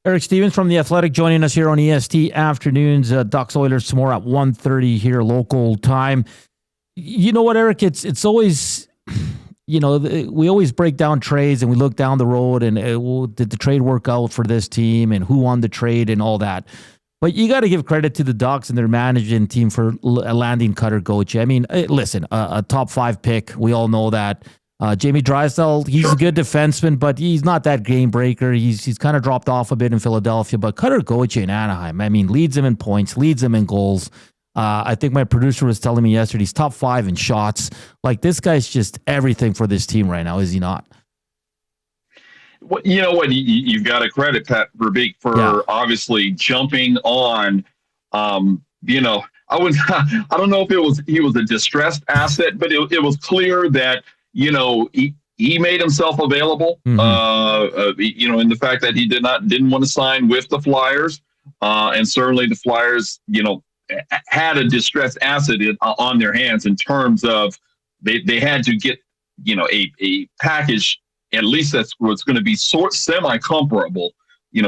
Eric Stevens from The Athletic joining us here on EST Afternoons. Ducks Oilers tomorrow at 1:30 here local time. You know what, Eric? It's always, we always break down trades and we look down the road and did the trade work out for this team and who won the trade and all that. But you got to give credit to the Ducks and their management team for landing Cutter Gauthier. I mean, listen, a top 5 pick. We all know that. Jamie Drysdale, he's a good defenseman, but he's not that game breaker. He's kind of dropped off a bit in Philadelphia. But Cutter Gauthier in Anaheim, I mean, leads him in points, leads him in goals. I think my producer was telling me yesterday he's top 5 in shots. Like, this guy's just everything for this team right now, is he not? Well, you know what? You've got to credit Pat Verbeek for obviously jumping on. I don't know if he was a distressed asset, but it was clear that he made himself available. In the fact that he didn't want to sign with the Flyers, and certainly the Flyers, had a distressed asset on their hands in terms of they had to get a package at least that's what's going to be semi-comparable,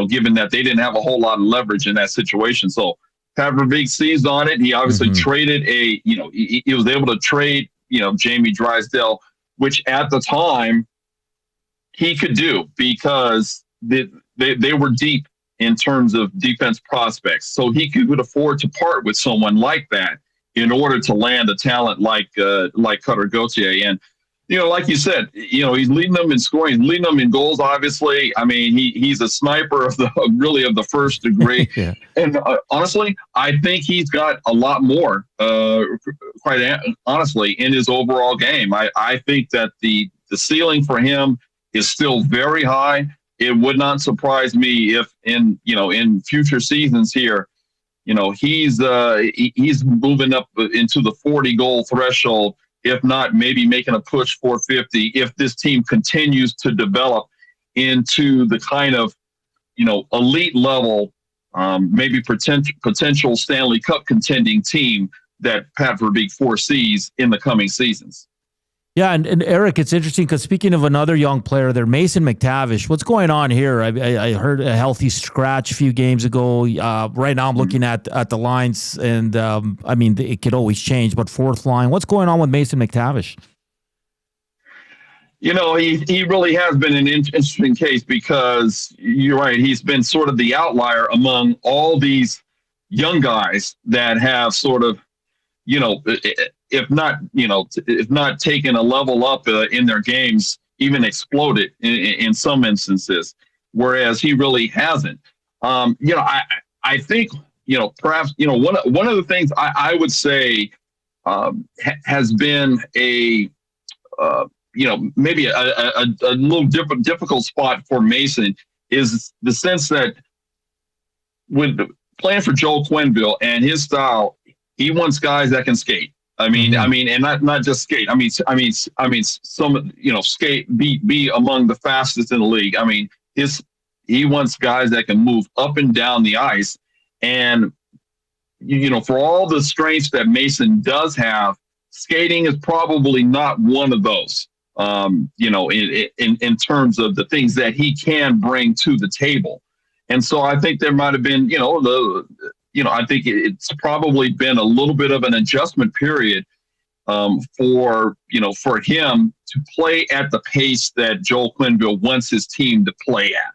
given that they didn't have a whole lot of leverage in that situation. So Pat Verbeek seized on it. He obviously traded he was able to trade Jamie Drysdale, which at the time he could do because they were deep in terms of defense prospects. So he could afford to part with someone like that in order to land a talent like Cutter Gauthier. And, like you said, he's leading them in scoring, he's leading them in goals, obviously. I mean, he's a sniper of the first degree. And honestly, I think he's got a lot more, quite honestly, in his overall game. I think that the ceiling for him is still very high. It would not surprise me if in future seasons here, he's moving up into the 40 goal threshold, if not maybe making a push for 50, if this team continues to develop into the kind of, elite level, maybe potential Stanley Cup contending team that Pat Verbeek foresees in the coming seasons. Yeah, and Eric, it's interesting because speaking of another young player there, Mason McTavish, what's going on here? I heard a healthy scratch a few games ago. Right now I'm looking at the lines, and it could always change, but fourth line. What's going on with Mason McTavish? He really has been an interesting case because you're right. He's been sort of the outlier among all these young guys that have sort of, if not taken a level up in their games, even exploded in some instances, whereas he really hasn't. I think perhaps, one of the things I would say has been maybe a little difficult spot for Mason is the sense that with playing for Joel Quenneville and his style, he wants guys that can skate. I mean, and not just skate. I mean, some, skate, be among the fastest in the league. I mean, he wants guys that can move up and down the ice. And, for all the strengths that Mason does have, skating is probably not one of those, in terms of the things that he can bring to the table. And so I think there might have been, I think it's probably been a little bit of an adjustment period for him to play at the pace that Joel Quenneville wants his team to play at.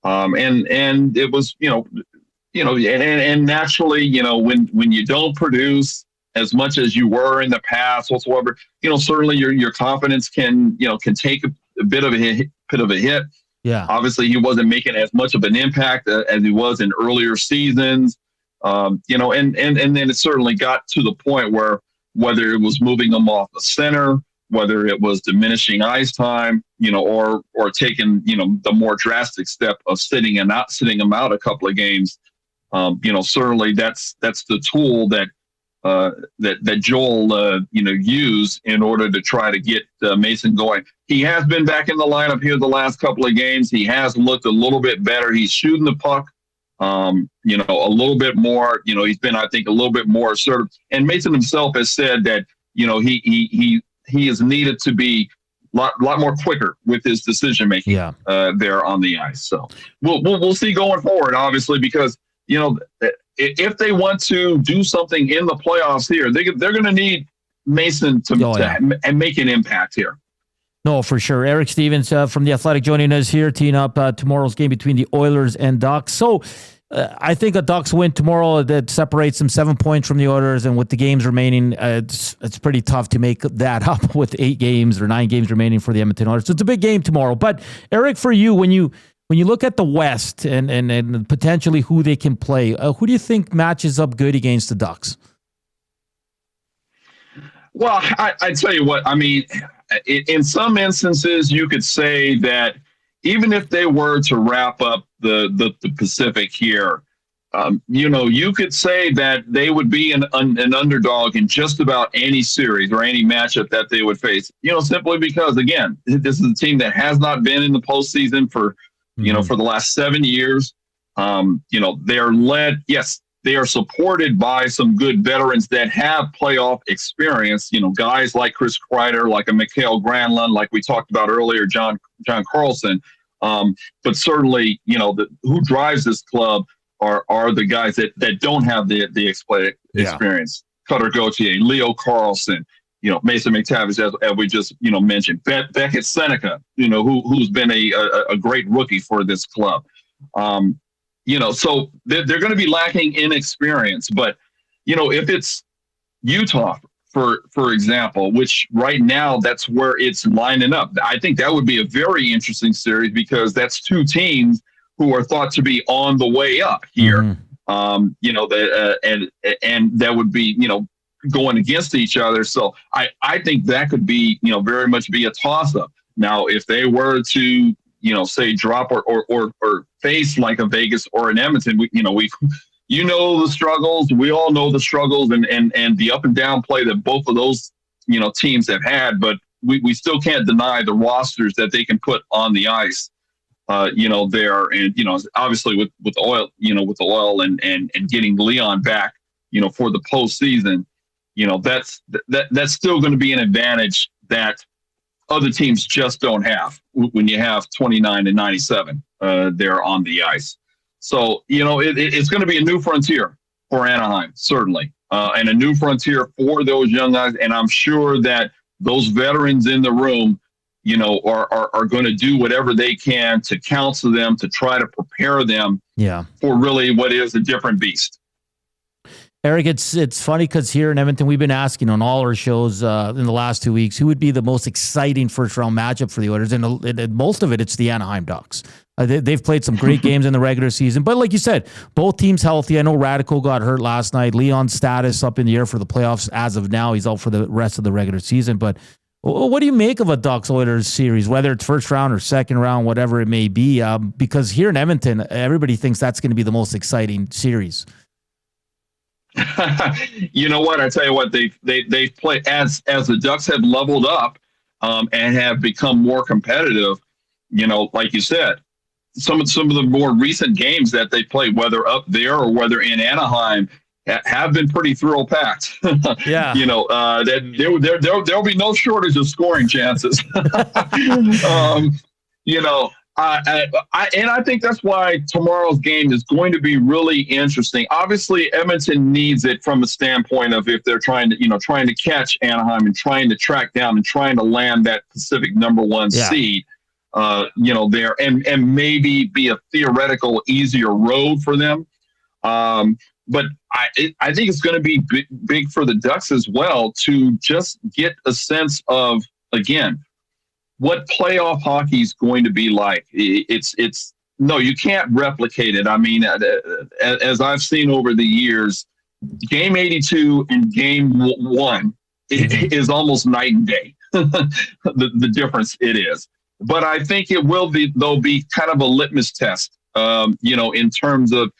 And it was, and naturally, when you don't produce as much as you were in the past whatsoever, certainly your confidence can take a bit of a hit. Yeah. Obviously he wasn't making as much of an impact as he was in earlier seasons. And then it certainly got to the point where whether it was moving him off the center, whether it was diminishing ice time, or taking, the more drastic step of sitting him out a couple of games. Certainly that's the tool that Joel, used in order to try to get Mason going. He has been back in the lineup here the last couple of games. He has looked a little bit better. He's shooting the puck, a little bit more. He's been, I think, a little bit more assertive. And Mason himself has said that, he is needed to be a lot more quicker with his decision making there on the ice. So we'll see going forward, obviously, because if they want to do something in the playoffs here, they're going to need Mason to make an impact here. No, for sure. Eric Stevens from The Athletic joining us here, teeing up tomorrow's game between the Oilers and Ducks. So I think a Ducks win tomorrow that separates them 7 points from the Oilers, and with the games remaining, it's pretty tough to make that up with 8 games or 9 games remaining for the Edmonton Oilers. So it's a big game tomorrow. But Eric, for you, when you look at the West and potentially who they can play, who do you think matches up good against the Ducks? Well, I tell you what, I mean, in some instances, you could say that even if they were to wrap up the Pacific here, you could say that they would be an underdog in just about any series or any matchup that they would face, simply because, again, this is a team that has not been in the postseason for the last 7 years. They're led, yes, they are supported by some good veterans that have playoff experience, guys like Chris Kreider, like a Mikael Granlund, like we talked about earlier, John Carlson. But certainly, who drives this club are the guys that don't have the experience. Cutter Gauthier, Leo Carlson, Mason McTavish, as we just, mentioned, Beckett Seneca, who's been a great rookie for this club. So they're going to be lacking in experience. But, if it's Utah, for example, which right now that's where it's lining up, I think that would be a very interesting series because that's 2 teams who are thought to be on the way up here. And that would be, going against each other. So I think that could be, very much be a toss-up. Now, if they were to, say drop or face like a Vegas or an Edmonton, the struggles. We all know the struggles and the up and down play that both of those, teams have had, but we still can't deny the rosters that they can put on the ice, there. And, obviously with Oil and getting Leon back, for the postseason, that's still going to be an advantage that other teams just don't have when you have 29 and 97 there on the ice. So, it's going to be a new frontier for Anaheim, certainly, and a new frontier for those young guys. And I'm sure that those veterans in the room, are going to do whatever they can to counsel them, to try to prepare them for really what is a different beast. Eric, it's funny because here in Edmonton, we've been asking on all our shows in the last 2 weeks, who would be the most exciting first-round matchup for the Oilers, and most of it's the Anaheim Ducks. They've played some great games in the regular season. But like you said, both teams healthy. I know Radical got hurt last night. Leon's status up in the air for the playoffs as of now. He's out for the rest of the regular season. But what do you make of a Ducks-Oilers series, whether it's first round or second round, whatever it may be? Because here in Edmonton, everybody thinks that's going to be the most exciting series. You know what? I tell you what, they play as the Ducks have leveled up and have become more competitive. You know, like you said, some of the more recent games that they played, whether up there or whether in Anaheim, have been pretty thrill packed. Yeah, you know, that there'll be no shortage of scoring chances. You know. I think that's why tomorrow's game is going to be really interesting. Obviously, Edmonton needs it from a standpoint of if they're trying to catch Anaheim and trying to track down and trying to land that Pacific #1 seed, there and maybe be a theoretical easier road for them. But I think it's going to be big for the Ducks as well to just get a sense of, again, what playoff hockey is going to be like. It's no, you can't replicate it. I mean, as I've seen over the years, game 82 and game 1 is almost night and day. the difference it is. But I think they'll be kind of a litmus test, in terms of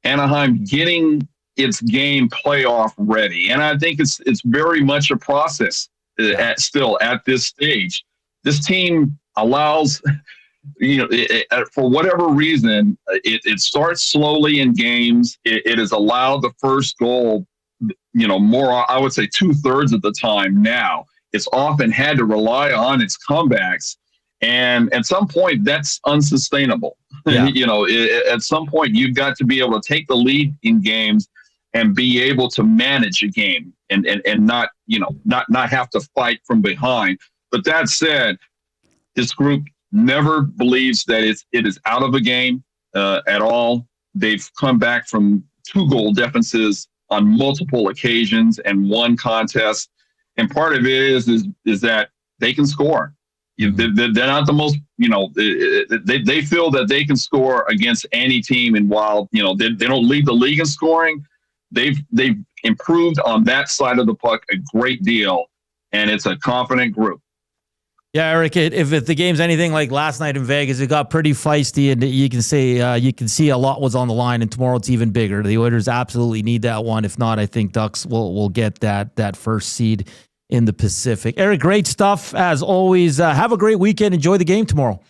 Anaheim getting its game playoff ready. And I think it's very much a process still at this stage. This team allows, for whatever reason, it starts slowly in games. It has allowed the first goal, more, I would say 2/3 of the time now. It's often had to rely on its comebacks. And at some point, that's unsustainable. Yeah. At some point, you've got to be able to take the lead in games and be able to manage a game and not have to fight from behind. But that said, this group never believes that it is out of a game at all. They've come back from 2-goal deficits on multiple occasions and won contests. And part of it is that they can score. They're not the most, they feel that they can score against any team. And while, they don't lead the league in scoring, they've improved on that side of the puck a great deal. And it's a confident group. Yeah, Eric, if the game's anything like last night in Vegas, it got pretty feisty, and you can see a lot was on the line, and tomorrow it's even bigger. The Oilers absolutely need that one. If not, I think Ducks will get that first seed in the Pacific. Eric, great stuff as always. Have a great weekend. Enjoy the game tomorrow.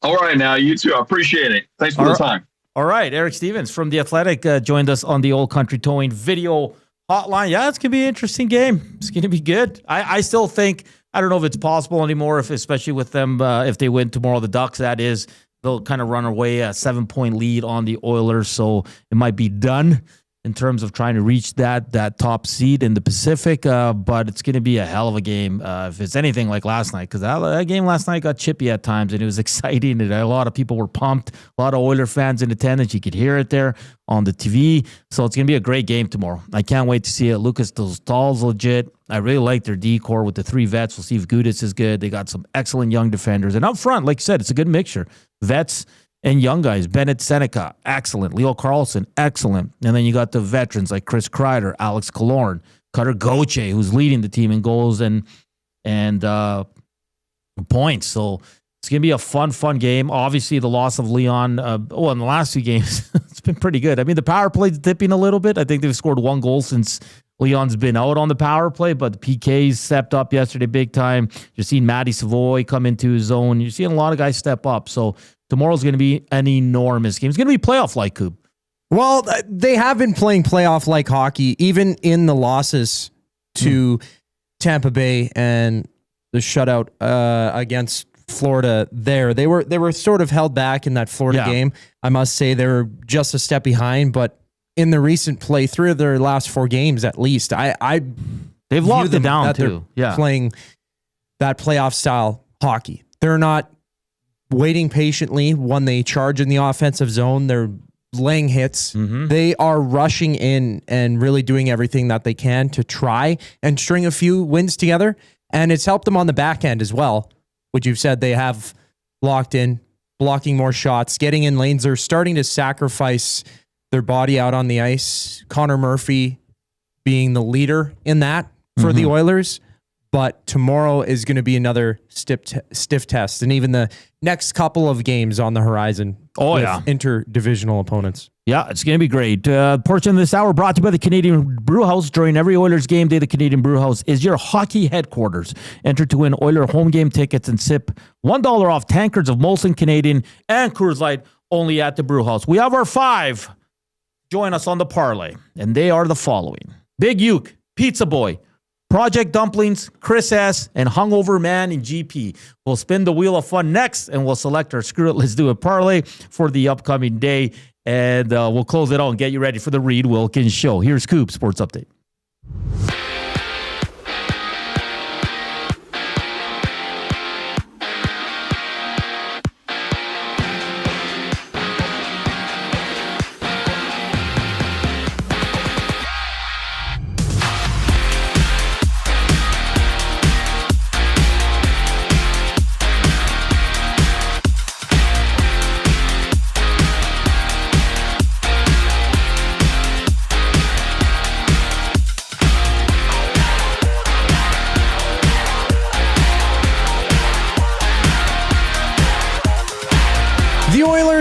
All right, now you too. I appreciate it. Thanks for the time. All right, Eric Stevens from The Athletic joined us on the Old Country Towing video hotline. Yeah, it's gonna be an interesting game. It's gonna be good. I still think. I don't know if it's possible anymore, especially with them, if they win tomorrow, the Ducks, that is, they'll kind of run away a 7-point lead on the Oilers. So it might be done in terms of trying to reach that top seed in the Pacific. But it's going to be a hell of a game if it's anything like last night, because that game last night got chippy at times and it was exciting. And a lot of people were pumped, a lot of Oiler fans in attendance. You could hear it there on the TV. So it's going to be a great game tomorrow. I can't wait to see it. Lucas Dahl's legit. I really like their D-core with the 3 vets. We'll see if Gudas is good. They got some excellent young defenders. And up front, like you said, it's a good mixture. Vets and young guys. Bennett Seneca, excellent. Leo Carlson, excellent. And then you got the veterans like Chris Kreider, Alex Killorn, Cutter Gauthier, who's leading the team in goals and points. So it's going to be a fun game. Obviously, the loss of Leon, in the last 2 games, it's been pretty good. I mean, the power play's dipping a little bit. I think they've scored 1 goal since Leon's been out on the power play, but the PKs stepped up yesterday big time. You're seeing Matty Savoy come into his zone. You're seeing a lot of guys step up. So tomorrow's going to be an enormous game. It's going to be playoff-like, Coop. Well, they have been playing playoff-like hockey, even in the losses to Tampa Bay and the shutout against Florida there. They were sort of held back in that Florida game. I must say they were just a step behind, but in the recent play, 3 of their last 4 games at least, they've locked it down too. Yeah, playing that playoff style hockey. They're not waiting patiently when they charge in the offensive zone. They're laying hits. They are rushing in and really doing everything that they can to try and string a few wins together. And it's helped them on the back end as well, which you've said they have locked in blocking more shots, getting in lanes. They're starting to sacrifice their body out on the ice. Connor Murphy being the leader in that for the Oilers. But tomorrow is going to be another stiff test. And even the next couple of games on the horizon. With interdivisional opponents. Yeah, it's going to be great. Portion of this hour brought to you by the Canadian Brewhouse. During every Oilers game day, the Canadian Brewhouse is your hockey headquarters. Enter to win Oiler home game tickets and sip $1 off tankards of Molson Canadian and Coors Light only at the Brewhouse. We have our 5. Join us on the parlay, and they are the following. Big Uke, Pizza Boy, Project Dumplings, Chris S., and Hungover Man in GP. We'll spin the wheel of fun next, and we'll select our Screw It, Let's Do It parlay for the upcoming day. And we'll close it out and get you ready for the Reed Wilkins Show. Here's Coop Sports Update.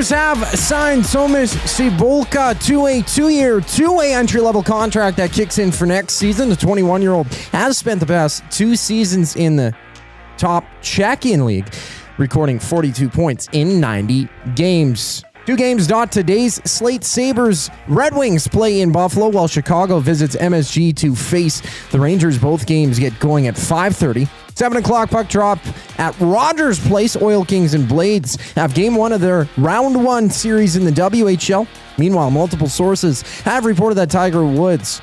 Have signed Tomas Cibulka to a 2-year, 2-way entry-level contract that kicks in for next season. The 21-year-old has spent the past 2 seasons in the top Czech-in league, recording 42 points in 90 games. 2 games dot today's slate. Sabres Red Wings play in Buffalo while Chicago visits MSG to face the Rangers. Both games get going at 5:30. 7 o'clock puck drop at Rogers Place. Oil Kings and Blades have game 1 of their round 1 series in the WHL. Meanwhile, multiple sources have reported that Tiger Woods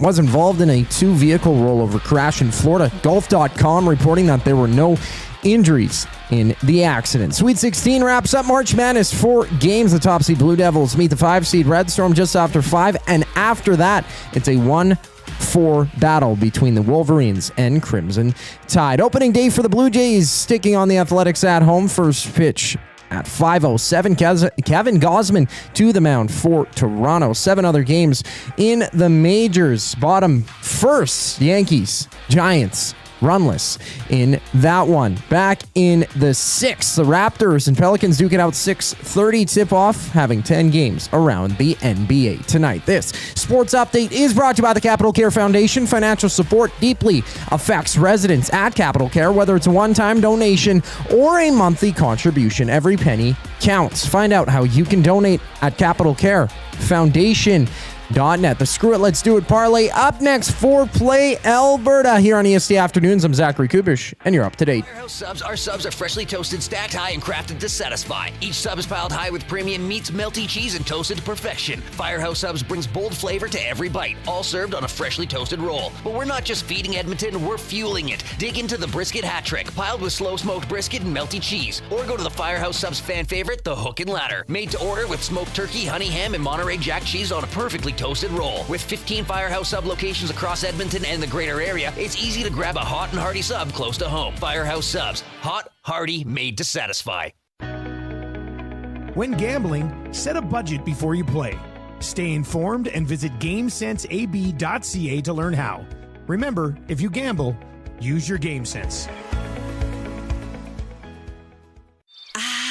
was involved in a 2-vehicle rollover crash in Florida. Golf.com reporting that there were no injuries in the accident. Sweet 16 wraps up March Madness. 4 games. The top seed Blue Devils meet the 5 seed Red Storm just after 5. And after that, it's a 1-4 battle between the Wolverines and Crimson Tide. Opening day for the Blue Jays, sticking on the Athletics at home. First pitch at 5:07. Kevin Gausman to the mound for Toronto. 7 other games in the majors. Bottom first, Yankees, Giants, runless in that one. Back in the 6th, the Raptors and Pelicans duke it out 6:30 tip-off, having 10 games around the NBA tonight. This sports update is brought to you by the Capital Care Foundation. Financial support deeply affects residents at Capital Care, whether it's a one-time donation or a monthly contribution. Every penny counts. Find out how you can donate at Capital Care Foundation. .net. The Screw It, Let's Do It parlay up next for Play Alberta here on EST Afternoons. I'm Zachary Kubusch, and you're up to date. Firehouse Subs. Our subs are freshly toasted, stacked high, and crafted to satisfy. Each sub is piled high with premium meats, melty cheese, and toasted to perfection. Firehouse Subs brings bold flavor to every bite, all served on a freshly toasted roll. But we're not just feeding Edmonton, we're fueling it. Dig into the brisket hat trick, piled with slow-smoked brisket and melty cheese. Or go to the Firehouse Subs fan favorite, the Hook and Ladder. Made to order with smoked turkey, honey ham, and Monterey Jack cheese on a perfectly toasted roll. With 15 Firehouse Sub locations across Edmonton and the greater area, it's easy to grab a hot and hearty sub close to home. Firehouse Subs. Hot, hearty, made to satisfy. When gambling, set a budget before you play. Stay informed and visit GameSenseAB.ca to learn how. Remember, if you gamble, use your game sense.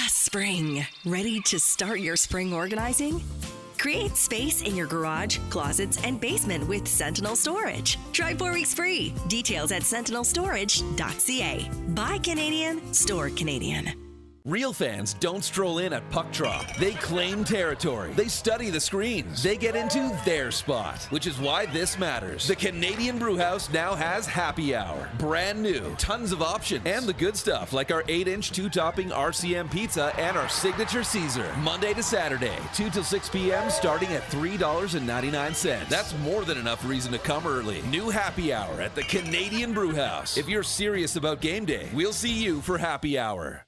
Spring. Ready to start your spring organizing? Create space in your garage, closets, and basement with Sentinel Storage. Try 4 weeks free. Details at sentinelstorage.ca. Buy Canadian, store Canadian. Real fans don't stroll in at puck drop. They claim territory. They study the screens. They get into their spot, which is why this matters. The Canadian Brewhouse now has happy hour. Brand new. Tons of options. And the good stuff, like our 8-inch 2-topping RCM pizza and our signature Caesar. Monday to Saturday, 2 till 6 p.m., starting at $3.99. That's more than enough reason to come early. New happy hour at the Canadian Brewhouse. If you're serious about game day, we'll see you for happy hour.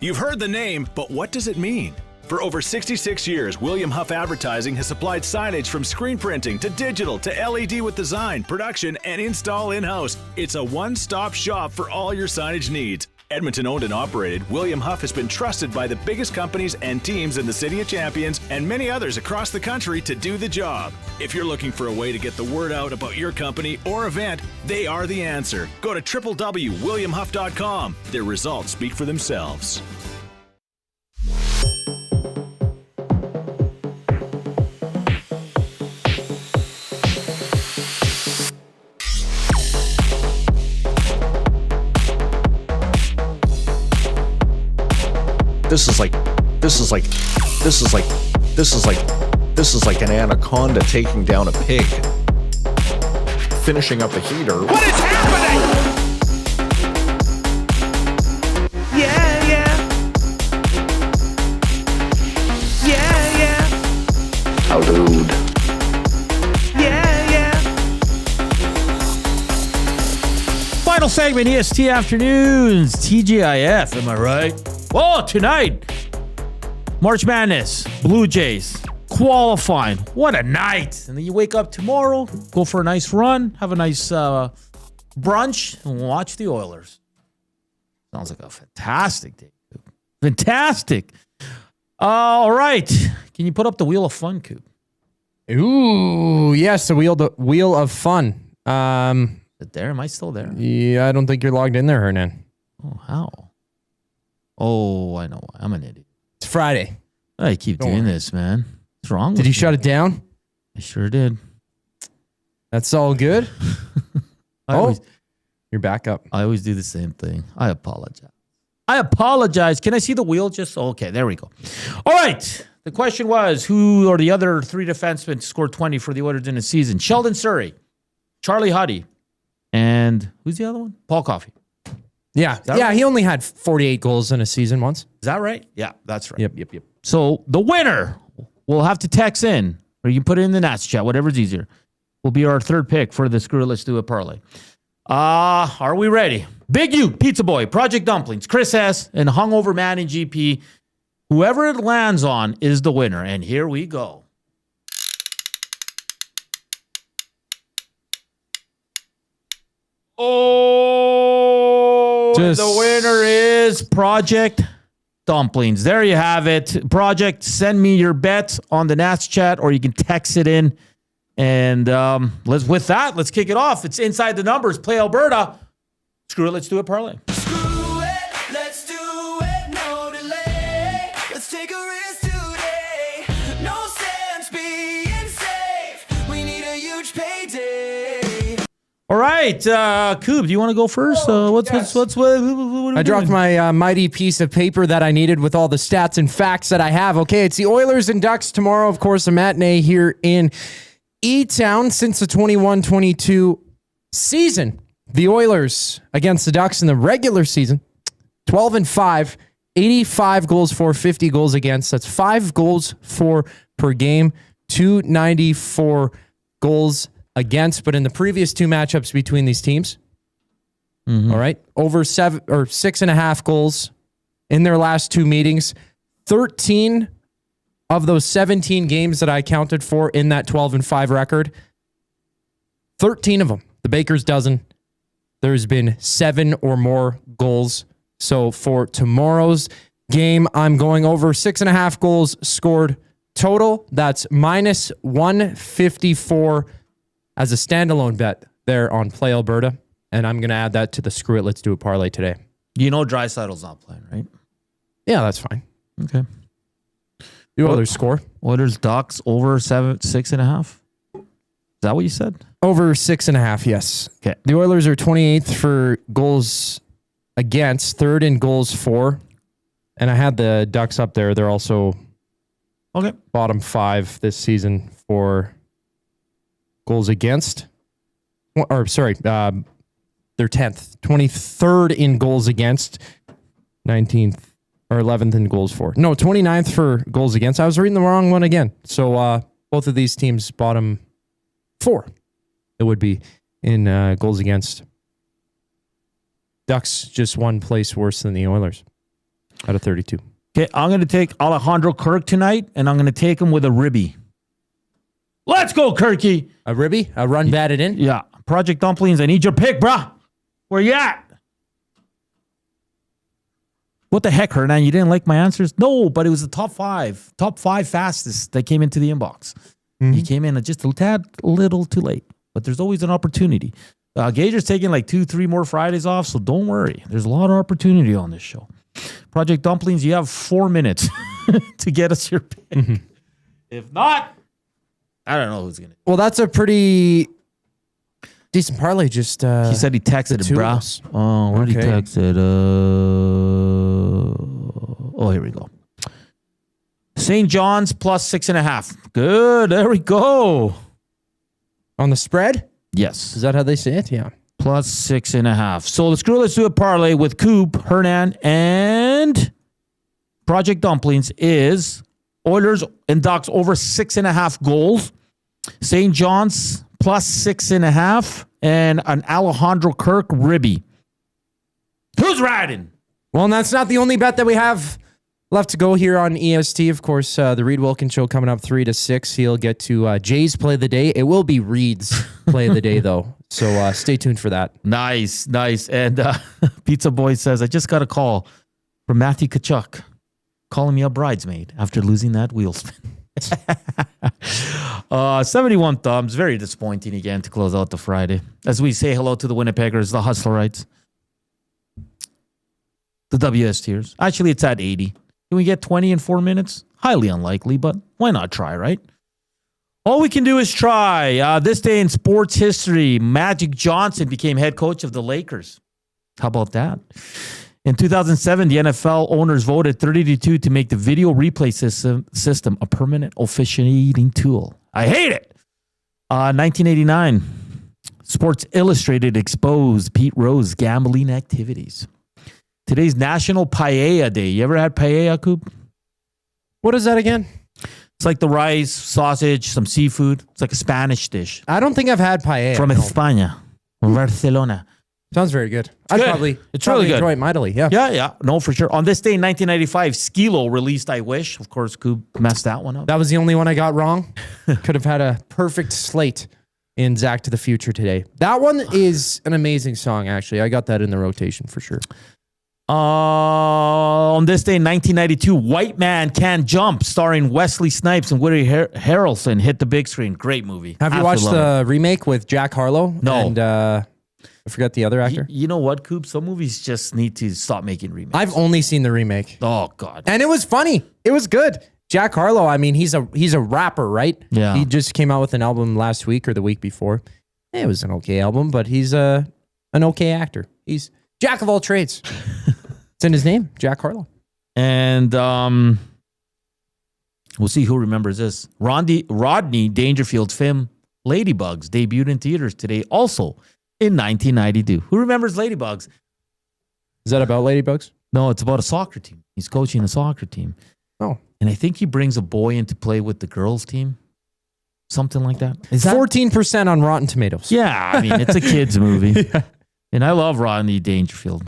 You've heard the name, but what does it mean? For over 66 years, William Huff Advertising has supplied signage from screen printing to digital to LED with design, production, and install in-house. It's a one-stop shop for all your signage needs. Edmonton owned and operated, William Huff has been trusted by the biggest companies and teams in the City of Champions and many others across the country to do the job. If you're looking for a way to get the word out about your company or event, they are the answer. Go to www.williamhuff.com. Their results speak for themselves. This is like an anaconda taking down a pig. Finishing up a heater. What is happening? Yeah, yeah. Yeah, yeah. How dude. Yeah, yeah. Final segment, EST Afternoons, TGIF, am I right? Oh, tonight, March Madness, Blue Jays, qualifying. What a night. And then you wake up tomorrow, go for a nice run, have a nice brunch, and watch the Oilers. Sounds like a fantastic day. Fantastic. All right. Can you put up the Wheel of Fun, Coop? Ooh, yes, the Wheel of Fun. Is it there? Am I still there? Yeah, I don't think you're logged in there, Hernan. Oh, how? Oh, I know why. I'm an idiot. It's Friday. I keep doing this, man. What's wrong with Did you me? shut it down? I sure did. That's all good? You're back up. I always do the same thing. I apologize. Can I see the wheel? Okay, there we go. All right. The question was, who are the other three defensemen to score 20 for the Oilers in a season? Sheldon Surrey, Charlie Huddy, and who's the other one? Paul Coffey. Yeah, right? he only had 48 goals in a season once. Is that right? Yeah, that's right. Yep. So the winner will have to text in, or you can put it in the Nats chat, whatever's easier, will be our third pick for the Screw It, Let's Do It parlay. Are we ready? Big U, Pizza Boy, Project Dumplings, Chris S., and Hungover Man and GP. Whoever it lands on is the winner. And here we go. The winner is Project Dumplings. There you have it. Project, send me your bet on the Nats chat, or you can text it in. And let's kick it off. It's Inside the Numbers. Play Alberta. Screw it. Let's do it parlay. Let's do it, no delay. Let's take a risk today. No sense being safe. We need a huge payday. All right, Coop, do you want to go first? What I dropped my mighty piece of paper that I needed with all the stats and facts that I have. Okay, it's the Oilers and Ducks tomorrow. Of course, a matinee here in E-Town since the 21-22 season. The Oilers against the Ducks in the regular season, 12-5, 85 goals for, 50 goals against. That's 5 goals for per game, 294 goals against. But in the previous two matchups between these teams, all right, over 6.5 goals in their last two meetings. 13 of those 17 games that I counted for in that 12-5 record, 13 of them, the Baker's dozen, there's been 7 or more goals. So for tomorrow's game, I'm going over 6.5 goals scored total. That's minus 154 as a standalone bet there on Play Alberta. And I'm going to add that to the Screw It, Let's Do It parlay today. You know Draisaitl's not playing, right? Yeah, that's fine. Okay. The Oilers score. Oilers Ducks over 6.5. Is that what you said? Over 6.5, yes. Okay. The Oilers are 28th for goals against, third in goals for. And I had the Ducks up there. They're also bottom 5 this season for goals against. They're 10th. 23rd in goals against. 19th or 11th in goals for. No, 29th for goals against. I was reading the wrong one again. So both of these teams bottom 4. It would be in goals against. Ducks just one place worse than the Oilers out of 32. Okay, I'm going to take Alejandro Kirk tonight, and I'm going to take him with a ribby. Let's go, Kirky. A ribby? A run batted in? Yeah. Project Dumplings, I need your pick, brah. Where you at? What the heck, Hernan? You didn't like my answers? No, but it was the top five fastest that came into the inbox. You came in just a little too late, but there's always an opportunity. Gager's taking like 2-3 more Fridays off, so don't worry. There's a lot of opportunity on this show. Project Dumplings, you have 4 minutes to get us your pick. If not, I don't know who's going to. Well, that's a pretty decent parlay. Just he said he texted him, bro. Oh, where did he text it? Oh, here we go. St. John's plus 6.5. Good. There we go. On the spread? Yes. Is that how they say it? Yeah. Plus 6.5. So let's do a parlay with Koob, Hernan, and Project Dumplings is Oilers and Ducks over 6.5 goals. St. John's plus 6.5 and an Alejandro Kirk ribby. Who's riding? Well, and that's not the only bet that we have left to go here on EST. Of course, the Reed Wilkins show coming up 3 to 6. He'll get to Jay's play of the day. It will be Reed's play of the day, though. So stay tuned for that. Nice. And Pizza Boy says, I just got a call from Matty Tkachuk calling me a bridesmaid after losing that wheel spin. 71 thumbs. Very disappointing again to close out the Friday. As we say hello to the Winnipeggers, the Hustlerites, the WSTers. Actually, it's at 80. Can we get 20 in 4 minutes? Highly unlikely, but why not try, right? All we can do is try. This day in sports history, Magic Johnson became head coach of the Lakers. How about that? In 2007, the NFL owners voted 30-2 to make the video replay system a permanent officiating tool. I hate it. 1989, Sports Illustrated exposed Pete Rose's gambling activities. Today's National Paella Day. You ever had paella, Coop? What is that again? It's like the rice, sausage, some seafood. It's like a Spanish dish. I don't think I've had paella. From España, Barcelona. Sounds very good. I'd probably really good. Enjoy it mightily. Yeah. Yeah. No, for sure. On this day in 1995, Skilo released I Wish. Of course, Coop messed that one up. That was the only one I got wrong. Could have had a perfect slate in Zack to the Future today. That one is an amazing song, actually. I got that in the rotation for sure. On this day in 1992, White Man Can't Jump, starring Wesley Snipes and Woody Harrelson, hit the big screen. Great movie. Have you watched the remake with Jack Harlow? No. And I forgot the other actor. You know what, Coop? Some movies just need to stop making remakes. I've only seen the remake. Oh, God. And it was funny. It was good. Jack Harlow, I mean, he's a rapper, right? Yeah. He just came out with an album last week or the week before. It was an okay album, but he's an okay actor. He's Jack of all trades. It's in his name, Jack Harlow. And we'll see who remembers this. Rodney Dangerfield's film Ladybugs debuted in theaters today, also in 1992. Who remembers Ladybugs? Is that about Ladybugs? No, it's about a soccer team. He's coaching a soccer team. Oh. And I think he brings a boy in to play with the girls' team. Something like that. Is that 14% on Rotten Tomatoes? Yeah, I mean, it's a kid's movie. Yeah. And I love Rodney Dangerfield.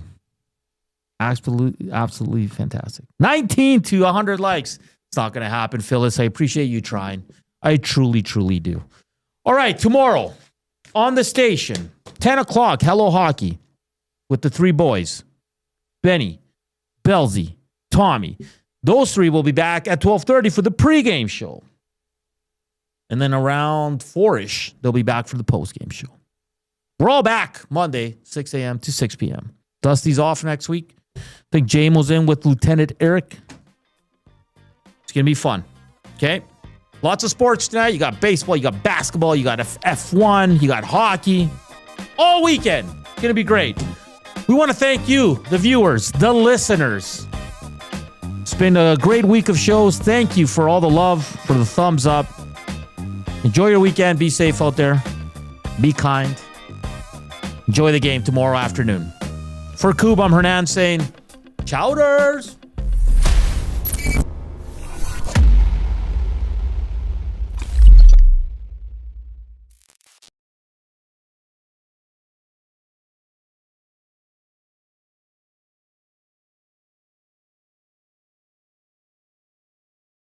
Absolutely fantastic. 19 to 100 likes. It's not going to happen, Phyllis. I appreciate you trying. I truly, truly do. All right, tomorrow on the station, 10 o'clock, Hello Hockey with the three boys, Benny, Belzy, Tommy. Those three will be back at 12:30 for the pregame show. And then around 4-ish, they'll be back for the postgame show. We're all back Monday, 6 a.m. to 6 p.m. Dusty's off next week. I think Jamo's in with Lieutenant Eric. It's going to be fun. Okay? Lots of sports tonight. You got baseball, you got basketball, you got F1, you got hockey. All weekend. It's going to be great. We want to thank you, the viewers, the listeners. It's been a great week of shows. Thank you for all the love, for the thumbs up. Enjoy your weekend. Be safe out there. Be kind. Enjoy the game tomorrow afternoon. For Koob, I'm Hernan saying, Chowders!